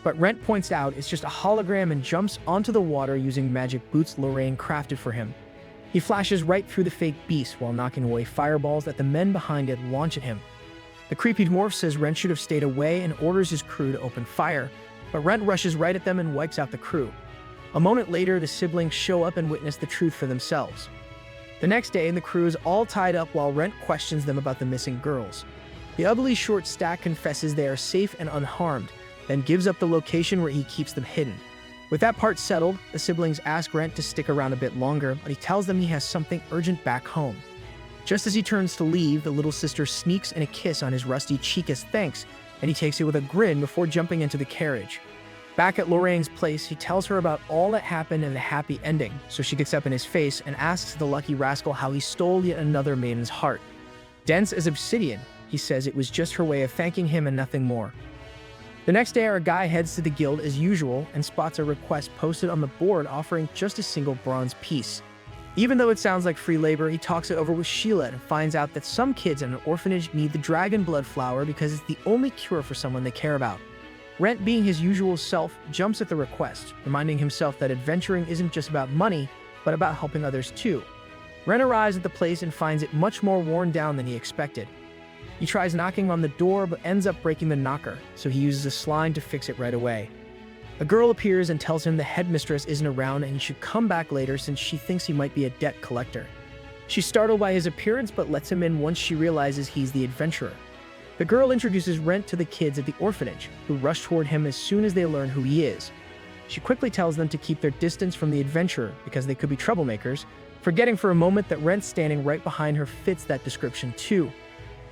But Rent points out it's just a hologram and jumps onto the water using magic boots Lorraine crafted for him. He flashes right through the fake beast while knocking away fireballs that the men behind it launch at him. The creepy dwarf says Rent should have stayed away and orders his crew to open fire, but Rent rushes right at them and wipes out the crew. A moment later, the siblings show up and witness the truth for themselves. The next day, the crew is all tied up while Rent questions them about the missing girls. The ugly short stack confesses they are safe and unharmed, then gives up the location where he keeps them hidden. With that part settled, the siblings ask Rent to stick around a bit longer, but he tells them he has something urgent back home. Just as he turns to leave, the little sister sneaks in a kiss on his rusty cheek as thanks, and he takes it with a grin before jumping into the carriage. Back at Lorraine's place, he tells her about all that happened and the happy ending, so she gets up in his face and asks the lucky rascal how he stole yet another maiden's heart. Dense as obsidian, he says it was just her way of thanking him and nothing more. The next day, our guy heads to the guild as usual and spots a request posted on the board offering just a single bronze piece. Even though it sounds like free labor, he talks it over with Sheila and finds out that some kids in an orphanage need the dragon blood flower because it's the only cure for someone they care about. Rent, being his usual self, jumps at the request, reminding himself that adventuring isn't just about money, but about helping others too. Rent arrives at the place and finds it much more worn down than he expected. He tries knocking on the door but ends up breaking the knocker, so he uses a slime to fix it right away. A girl appears and tells him the headmistress isn't around and he should come back later since she thinks he might be a debt collector. She's startled by his appearance but lets him in once she realizes he's the adventurer. The girl introduces Rent to the kids at the orphanage, who rush toward him as soon as they learn who he is. She quickly tells them to keep their distance from the adventurer because they could be troublemakers, forgetting for a moment that Rent standing right behind her fits that description too.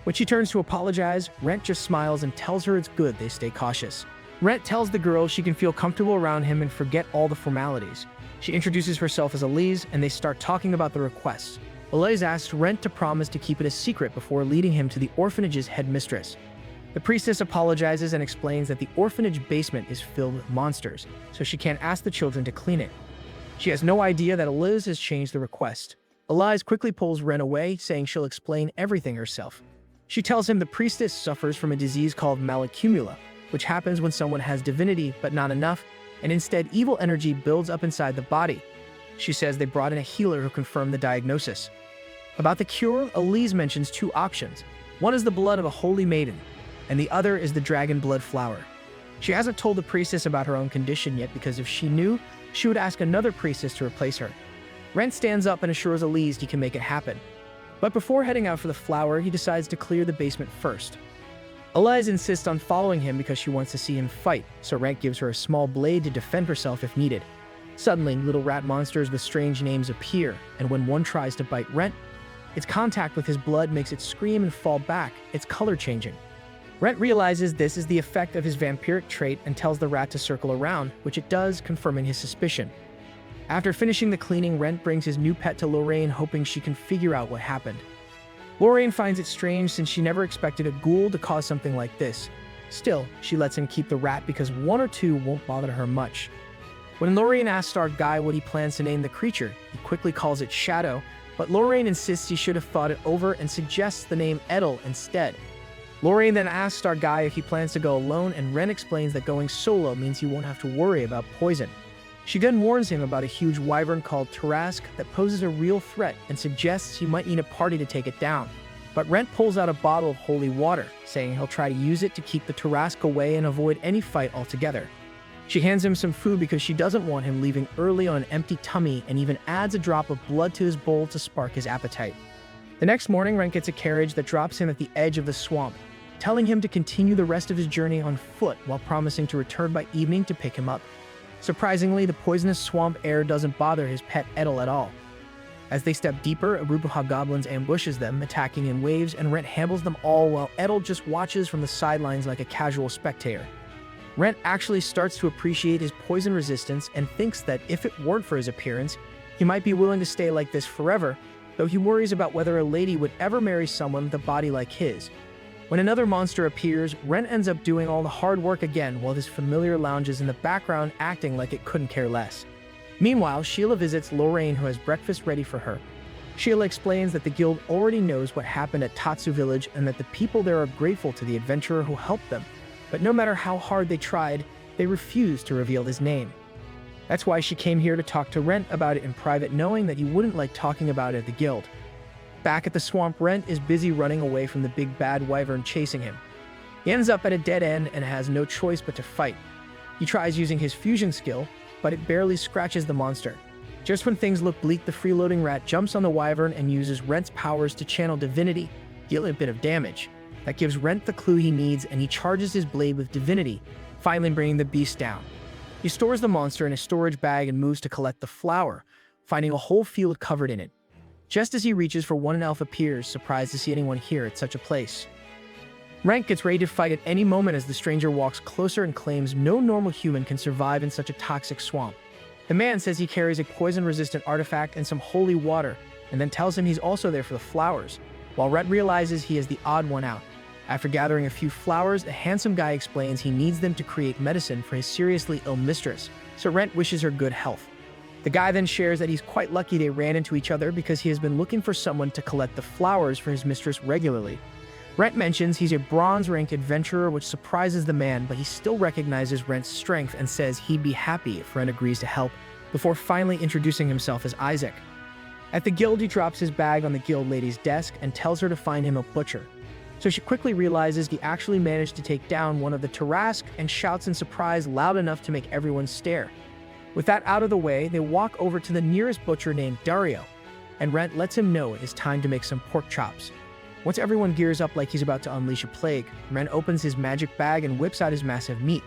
When she turns to apologize, Rent just smiles and tells her it's good they stay cautious. Rent tells the girl she can feel comfortable around him and forget all the formalities. She introduces herself as Elise, and they start talking about the request. Elise asks Rent to promise to keep it a secret before leading him to the orphanage's headmistress. The priestess apologizes and explains that the orphanage basement is filled with monsters, so she can't ask the children to clean it. She has no idea that Elise has changed the request. Elise quickly pulls Rent away, saying she'll explain everything herself. She tells him the priestess suffers from a disease called malacumula, which happens when someone has divinity but not enough, and instead evil energy builds up inside the body. She says they brought in a healer who confirmed the diagnosis. About the cure, Elise mentions two options. One is the blood of a holy maiden, and the other is the dragon blood flower. She hasn't told the priestess about her own condition yet because if she knew, she would ask another priestess to replace her. Rent stands up and assures Elise he can make it happen. But before heading out for the flower, he decides to clear the basement first. Elise insists on following him because she wants to see him fight, so Rent gives her a small blade to defend herself if needed. Suddenly, little rat monsters with strange names appear, and when one tries to bite Rent, its contact with his blood makes it scream and fall back, its color changing. Rent realizes this is the effect of his vampiric trait and tells the rat to circle around, which it does, confirming his suspicion. After finishing the cleaning, Rent brings his new pet to Lorraine, hoping she can figure out what happened. Lorraine finds it strange since she never expected a ghoul to cause something like this. Still, she lets him keep the rat because one or two won't bother her much. When Lorraine asks our guy what he plans to name the creature, he quickly calls it Shadow, but Lorraine insists he should have thought it over and suggests the name Edel instead. Lorraine then asks our guy if he plans to go alone, and Rent explains that going solo means he won't have to worry about poison. She then warns him about a huge wyvern called Tarrasque that poses a real threat and suggests he might need a party to take it down. But Rent pulls out a bottle of holy water, saying he'll try to use it to keep the Tarrasque away and avoid any fight altogether. She hands him some food because she doesn't want him leaving early on an empty tummy and even adds a drop of blood to his bowl to spark his appetite. The next morning, Rent gets a carriage that drops him at the edge of the swamp, telling him to continue the rest of his journey on foot while promising to return by evening to pick him up. Surprisingly, the poisonous swamp air doesn't bother his pet Edel at all. As they step deeper, a group of hobgoblins ambushes them, attacking in waves, and Rent handles them all while Edel just watches from the sidelines like a casual spectator. Rent actually starts to appreciate his poison resistance and thinks that if it weren't for his appearance, he might be willing to stay like this forever, though he worries about whether a lady would ever marry someone with a body like his. When another monster appears, Rent ends up doing all the hard work again while his familiar lounges in the background acting like it couldn't care less. Meanwhile, Sheila visits Lorraine, who has breakfast ready for her. Sheila explains that the guild already knows what happened at Tatsu Village and that the people there are grateful to the adventurer who helped them, but no matter how hard they tried, they refused to reveal his name. That's why she came here to talk to Rent about it in private, knowing that he wouldn't like talking about it at the guild. Back at the swamp, Rent is busy running away from the big bad wyvern chasing him. He ends up at a dead end and has no choice but to fight. He tries using his fusion skill, but it barely scratches the monster. Just when things look bleak, the freeloading rat jumps on the wyvern and uses Rent's powers to channel divinity, dealing a bit of damage. That gives Rent the clue he needs, and he charges his blade with divinity, finally bringing the beast down. He stores the monster in a storage bag and moves to collect the flower, finding a whole field covered in it. Just as he reaches for one, an elf appears, surprised to see anyone here at such a place. Rent gets ready to fight at any moment as the stranger walks closer and claims no normal human can survive in such a toxic swamp. The man says he carries a poison-resistant artifact and some holy water, and then tells him he's also there for the flowers, while Rent realizes he is the odd one out. After gathering a few flowers, the handsome guy explains he needs them to create medicine for his seriously ill mistress, so Rent wishes her good health. The guy then shares that he's quite lucky they ran into each other because he has been looking for someone to collect the flowers for his mistress regularly. Rent mentions he's a bronze-ranked adventurer, which surprises the man, but he still recognizes Rent's strength and says he'd be happy if Rent agrees to help, before finally introducing himself as Isaac. At the guild, he drops his bag on the guild lady's desk and tells her to find him a butcher. So she quickly realizes he actually managed to take down one of the Tarrasque and shouts in surprise loud enough to make everyone stare. With that out of the way, they walk over to the nearest butcher named Dario, and Rent lets him know it is time to make some pork chops. Once everyone gears up like he's about to unleash a plague, Rent opens his magic bag and whips out his massive meat.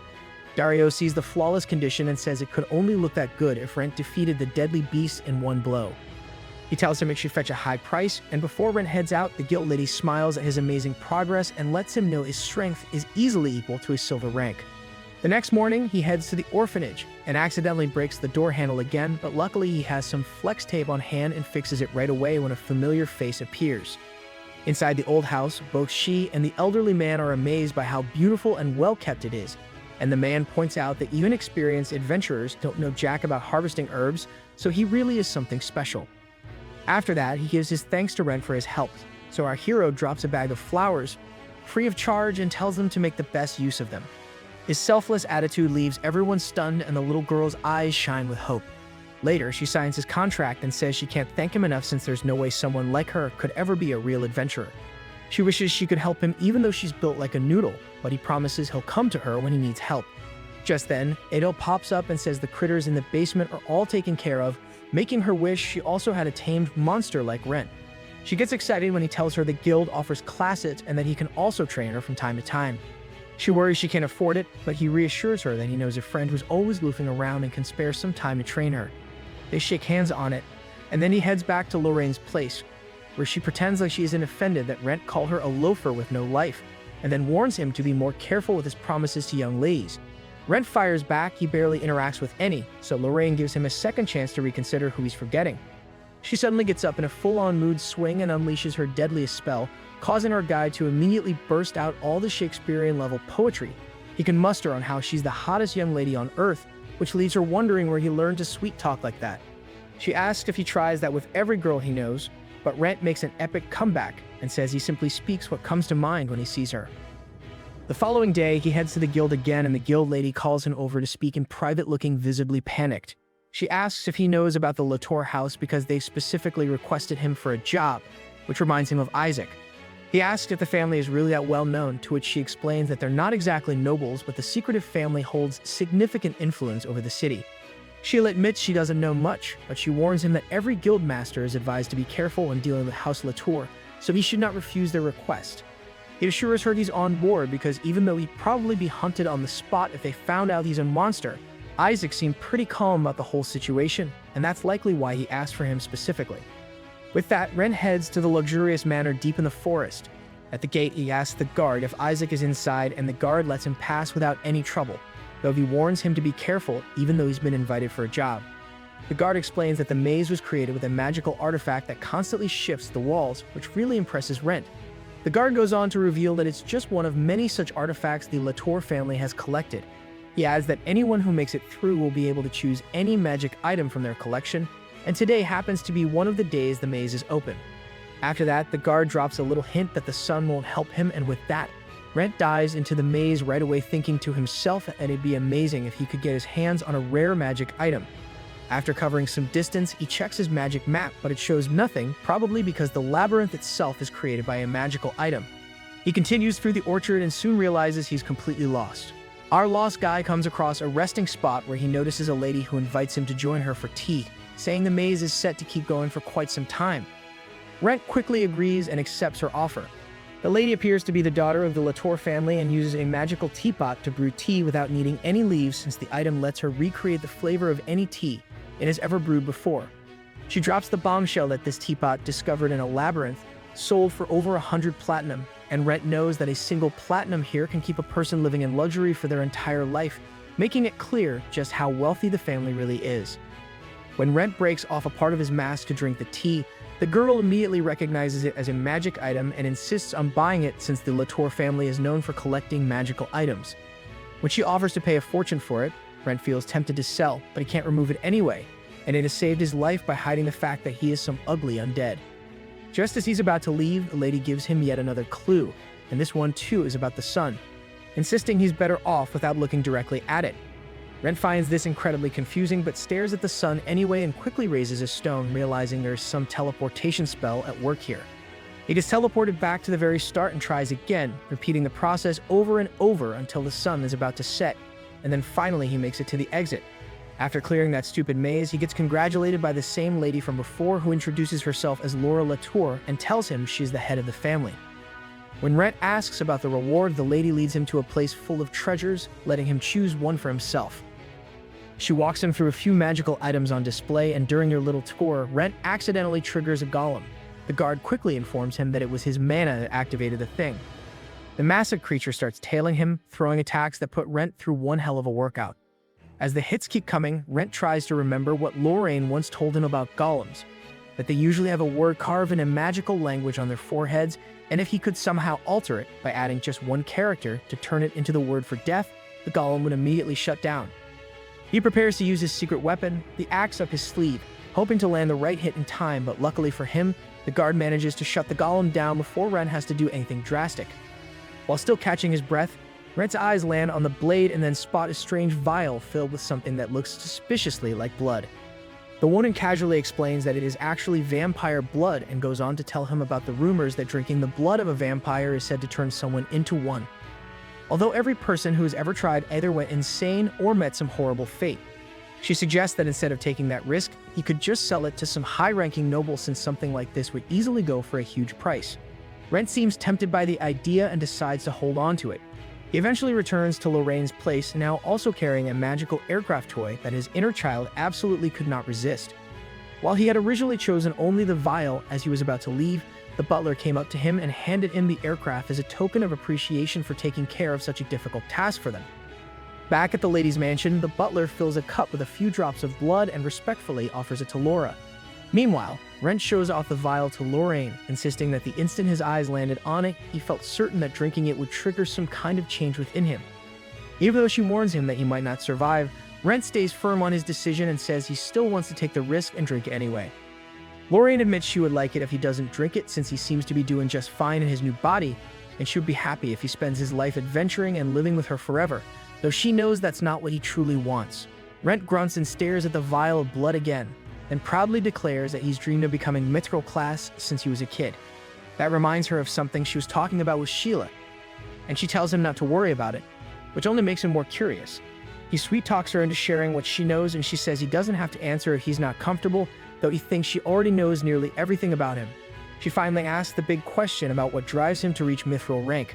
Dario sees the flawless condition and says it could only look that good if Rent defeated the deadly beast in one blow. He tells him it should fetch a high price, and before Rent heads out, the guild lady smiles at his amazing progress and lets him know his strength is easily equal to his silver rank. The next morning, he heads to the orphanage and accidentally breaks the door handle again, but luckily he has some flex tape on hand and fixes it right away when a familiar face appears. Inside the old house, both she and the elderly man are amazed by how beautiful and well-kept it is, and the man points out that even experienced adventurers don't know jack about harvesting herbs, so he really is something special. After that, he gives his thanks to Rent for his help, so our hero drops a bag of flowers, free of charge, and tells them to make the best use of them. His selfless attitude leaves everyone stunned, and the little girl's eyes shine with hope. Later, she signs his contract and says she can't thank him enough since there's no way someone like her could ever be a real adventurer. She wishes she could help him even though she's built like a noodle, but he promises he'll come to her when he needs help. Just then, Adele pops up and says the critters in the basement are all taken care of, making her wish she also had a tamed monster like Rent. She gets excited when he tells her the guild offers classes and that he can also train her from time to time. She worries she can't afford it, but he reassures her that he knows a friend who's always loafing around and can spare some time to train her. They shake hands on it, and then he heads back to Lorraine's place, where she pretends like she isn't offended that Rent called her a loafer with no life, and then warns him to be more careful with his promises to young ladies. Rent fires back he barely interacts with any, so Lorraine gives him a second chance to reconsider who he's forgetting. She suddenly gets up in a full-on mood swing and unleashes her deadliest spell, causing our guy to immediately burst out all the Shakespearean-level poetry he can muster on how she's the hottest young lady on Earth, which leaves her wondering where he learned to sweet-talk like that. She asks if he tries that with every girl he knows, but Rent makes an epic comeback and says he simply speaks what comes to mind when he sees her. The following day, he heads to the guild again, and the guild lady calls him over to speak in private, looking visibly panicked. She asks if he knows about the Latour house because they specifically requested him for a job, which reminds him of Isaac. He asks if the family is really that well known, to which she explains that they're not exactly nobles, but the secretive family holds significant influence over the city. Sheila admits she doesn't know much, but she warns him that every guild master is advised to be careful when dealing with House Latour, so he should not refuse their request. He assures her he's on board because even though he'd probably be hunted on the spot if they found out he's a monster, Isaac seemed pretty calm about the whole situation, and that's likely why he asked for him specifically. With that, Rent heads to the luxurious manor deep in the forest. At the gate, he asks the guard if Isaac is inside, and the guard lets him pass without any trouble, though he warns him to be careful even though he's been invited for a job. The guard explains that the maze was created with a magical artifact that constantly shifts the walls, which really impresses Rent. The guard goes on to reveal that it's just one of many such artifacts the Latour family has collected. He adds that anyone who makes it through will be able to choose any magic item from their collection, and today happens to be one of the days the maze is open. After that, the guard drops a little hint that the sun won't help him, and with that, Rent dives into the maze right away, thinking to himself that it'd be amazing if he could get his hands on a rare magic item. After covering some distance, he checks his magic map, but it shows nothing, probably because the labyrinth itself is created by a magical item. He continues through the orchard and soon realizes he's completely lost. Our lost guy comes across a resting spot where he notices a lady who invites him to join her for tea, saying the maze is set to keep going for quite some time. Rent quickly agrees and accepts her offer. The lady appears to be the daughter of the Latour family and uses a magical teapot to brew tea without needing any leaves, since the item lets her recreate the flavor of any tea it has ever brewed before. She drops the bombshell that this teapot, discovered in a labyrinth, sold for over 100 platinum, and Rent knows that a single platinum here can keep a person living in luxury for their entire life, making it clear just how wealthy the family really is. When Rent breaks off a part of his mask to drink the tea, the girl immediately recognizes it as a magic item and insists on buying it, since the Latour family is known for collecting magical items. When she offers to pay a fortune for it, Rent feels tempted to sell, but he can't remove it anyway, and it has saved his life by hiding the fact that he is some ugly undead. Just as he's about to leave, the lady gives him yet another clue, and this one too is about the sun, insisting he's better off without looking directly at it. Rent finds this incredibly confusing, but stares at the sun anyway and quickly raises a stone, realizing there's some teleportation spell at work here. He gets teleported back to the very start and tries again, repeating the process over and over until the sun is about to set, and then finally he makes it to the exit. After clearing that stupid maze, he gets congratulated by the same lady from before, who introduces herself as Laura Latour and tells him she's the head of the family. When Rent asks about the reward, the lady leads him to a place full of treasures, letting him choose one for himself. She walks him through a few magical items on display, and during their little tour, Rent accidentally triggers a golem. The guard quickly informs him that it was his mana that activated the thing. The massive creature starts tailing him, throwing attacks that put Rent through one hell of a workout. As the hits keep coming, Rent tries to remember what Lorraine once told him about golems, that they usually have a word carved in a magical language on their foreheads, and if he could somehow alter it by adding just one character to turn it into the word for death, the golem would immediately shut down. He prepares to use his secret weapon, the axe, up his sleeve, hoping to land the right hit in time, but luckily for him, the guard manages to shut the golem down before Rent has to do anything drastic. While still catching his breath, Rent's eyes land on the blade and then spot a strange vial filled with something that looks suspiciously like blood. The woman casually explains that it is actually vampire blood and goes on to tell him about the rumors that drinking the blood of a vampire is said to turn someone into one. Although every person who has ever tried either went insane or met some horrible fate, she suggests that instead of taking that risk, he could just sell it to some high-ranking noble, since something like this would easily go for a huge price. Rent seems tempted by the idea and decides to hold on to it. He eventually returns to Lorraine's place, now also carrying a magical aircraft toy that his inner child absolutely could not resist. While he had originally chosen only the vial as he was about to leave, the butler came up to him and handed him the aircraft as a token of appreciation for taking care of such a difficult task for them. Back at the lady's mansion, the butler fills a cup with a few drops of blood and respectfully offers it to Laura. Meanwhile, Rent shows off the vial to Lorraine, insisting that the instant his eyes landed on it, he felt certain that drinking it would trigger some kind of change within him. Even though she warns him that he might not survive, Rent stays firm on his decision and says he still wants to take the risk and drink it anyway. Lorraine admits she would like it if he doesn't drink it, since he seems to be doing just fine in his new body, and she would be happy if he spends his life adventuring and living with her forever, though she knows that's not what he truly wants. Rent grunts and stares at the vial of blood again, then proudly declares that he's dreamed of becoming mythical class since he was a kid. That reminds her of something she was talking about with Sheila, and she tells him not to worry about it, which only makes him more curious. He sweet-talks her into sharing what she knows, and she says he doesn't have to answer if he's not comfortable, though he thinks she already knows nearly everything about him. She finally asks the big question about what drives him to reach mithril rank.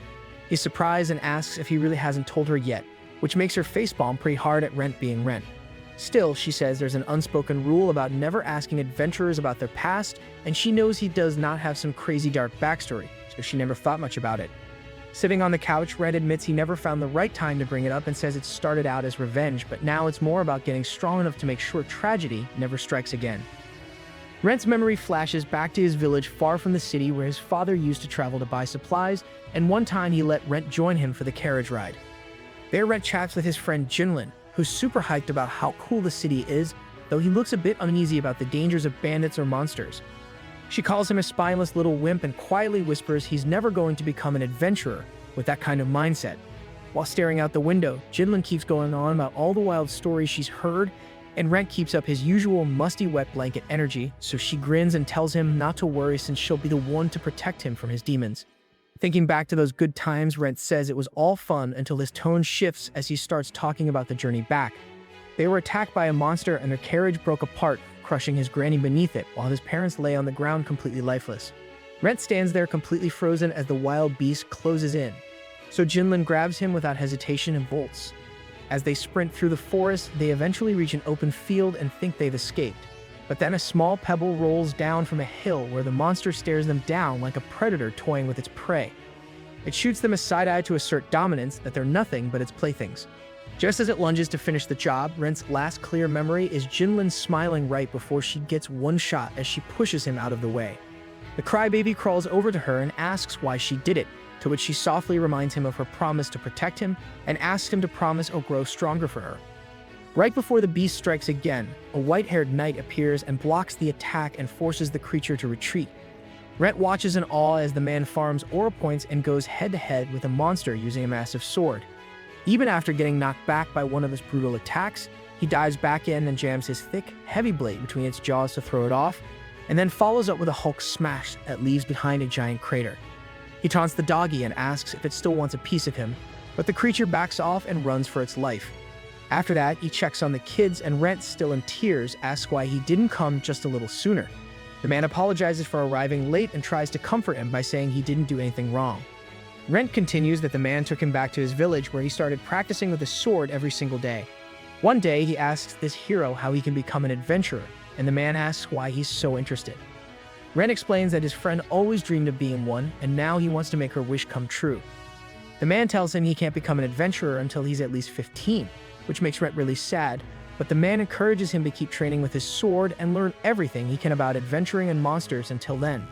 He's surprised and asks if he really hasn't told her yet, which makes her facepalm pretty hard at Rent being Rent. Still, she says there's an unspoken rule about never asking adventurers about their past, and she knows he does not have some crazy dark backstory, so she never thought much about it. Sitting on the couch, Rent admits he never found the right time to bring it up and says it started out as revenge, but now it's more about getting strong enough to make sure tragedy never strikes again. Rent's memory flashes back to his village far from the city where his father used to travel to buy supplies, and one time he let Rent join him for the carriage ride. There, Rent chats with his friend Jinlin, who's super hyped about how cool the city is, though he looks a bit uneasy about the dangers of bandits or monsters. She calls him a spineless little wimp and quietly whispers he's never going to become an adventurer with that kind of mindset. While staring out the window, Jinlin keeps going on about all the wild stories she's heard, and Rent keeps up his usual musty wet blanket energy, so she grins and tells him not to worry since she'll be the one to protect him from his demons. Thinking back to those good times, Rent says it was all fun until his tone shifts as he starts talking about the journey back. They were attacked by a monster and their carriage broke apart, crushing his granny beneath it, while his parents lay on the ground completely lifeless. Rent stands there completely frozen as the wild beast closes in, so Jinlin grabs him without hesitation and bolts. As they sprint through the forest, they eventually reach an open field and think they've escaped. But then a small pebble rolls down from a hill where the monster stares them down like a predator toying with its prey. It shoots them a side-eye to assert dominance that they're nothing but its playthings. Just as it lunges to finish the job, Rent's last clear memory is Jinlin smiling right before she gets one shot as she pushes him out of the way. The crybaby crawls over to her and asks why she did it, to which she softly reminds him of her promise to protect him and asks him to promise he'll grow stronger for her. Right before the beast strikes again, a white-haired knight appears and blocks the attack and forces the creature to retreat. Rent watches in awe as the man farms aura points and goes head-to-head with a monster using a massive sword. Even after getting knocked back by one of his brutal attacks, he dives back in and jams his thick, heavy blade between its jaws to throw it off, and then follows up with a Hulk smash that leaves behind a giant crater. He taunts the doggy and asks if it still wants a piece of him, but the creature backs off and runs for its life. After that, he checks on the kids, and Rent, still in tears, asks why he didn't come just a little sooner. The man apologizes for arriving late and tries to comfort him by saying he didn't do anything wrong. Rent continues that the man took him back to his village where he started practicing with his sword every single day. One day, he asks this hero how he can become an adventurer, and the man asks why he's so interested. Rent explains that his friend always dreamed of being one, and now he wants to make her wish come true. The man tells him he can't become an adventurer until he's at least 15, which makes Rent really sad, but the man encourages him to keep training with his sword and learn everything he can about adventuring and monsters until then.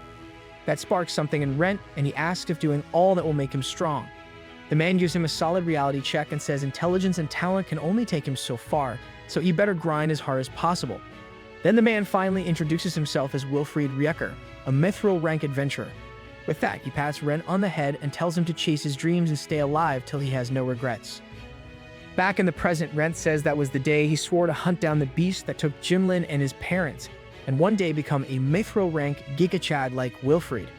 That sparks something in Rent, and he asks if doing all that will make him strong. The man gives him a solid reality check and says intelligence and talent can only take him so far, so he better grind as hard as possible. Then the man finally introduces himself as Wilfried Rieker, a mithril rank adventurer. With that, he pats Rent on the head and tells him to chase his dreams and stay alive till he has no regrets. Back in the present, Rent says that was the day he swore to hunt down the beast that took Jinlin and his parents, and one day become a mithril rank Gigachad like Wilfried.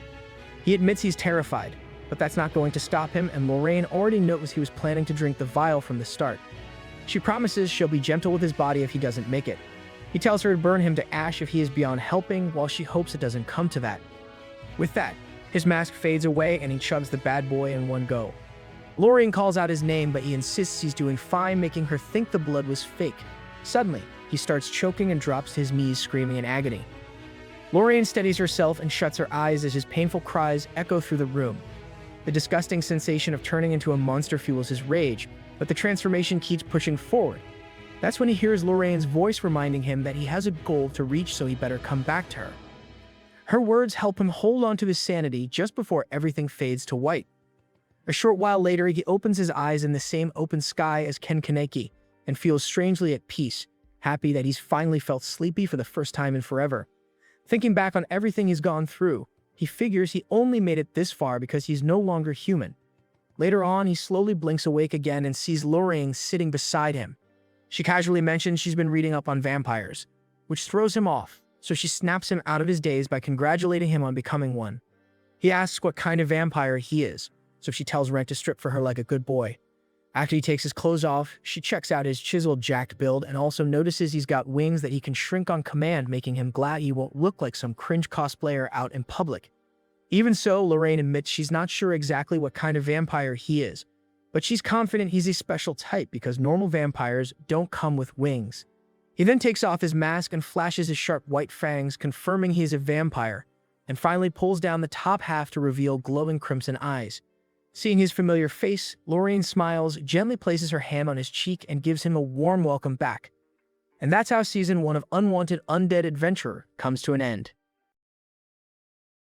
He admits he's terrified, but that's not going to stop him, and Lorraine already knows he was planning to drink the vial from the start. She promises she'll be gentle with his body if he doesn't make it. He tells her to burn him to ash if he is beyond helping, while she hopes it doesn't come to that. With that, his mask fades away and he shoves the bad boy in one go. Lorraine calls out his name, but he insists he's doing fine, making her think the blood was fake. Suddenly, he starts choking and drops to his knees, screaming in agony. Lorraine steadies herself and shuts her eyes as his painful cries echo through the room. The disgusting sensation of turning into a monster fuels his rage, but the transformation keeps pushing forward. That's when he hears Lorraine's voice reminding him that he has a goal to reach, so he better come back to her. Her words help him hold on to his sanity just before everything fades to white. A short while later, he opens his eyes in the same open sky as Ken Kaneki and feels strangely at peace, happy that he's finally felt sleepy for the first time in forever. Thinking back on everything he's gone through, he figures he only made it this far because he's no longer human. Later on, he slowly blinks awake again and sees Lorraine sitting beside him. She casually mentions she's been reading up on vampires, which throws him off, so she snaps him out of his daze by congratulating him on becoming one. He asks what kind of vampire he is, so she tells Rent to strip for her like a good boy. After he takes his clothes off, she checks out his chiseled, jacked build and also notices he's got wings that he can shrink on command, making him glad he won't look like some cringe cosplayer out in public. Even so, Lorraine admits she's not sure exactly what kind of vampire he is, but she's confident he's a special type because normal vampires don't come with wings. He then takes off his mask and flashes his sharp white fangs, confirming he is a vampire, and finally pulls down the top half to reveal glowing crimson eyes. Seeing his familiar face, Lorraine smiles, gently places her hand on his cheek, and gives him a warm welcome back. And that's how Season 1 of Unwanted Undead Adventurer comes to an end.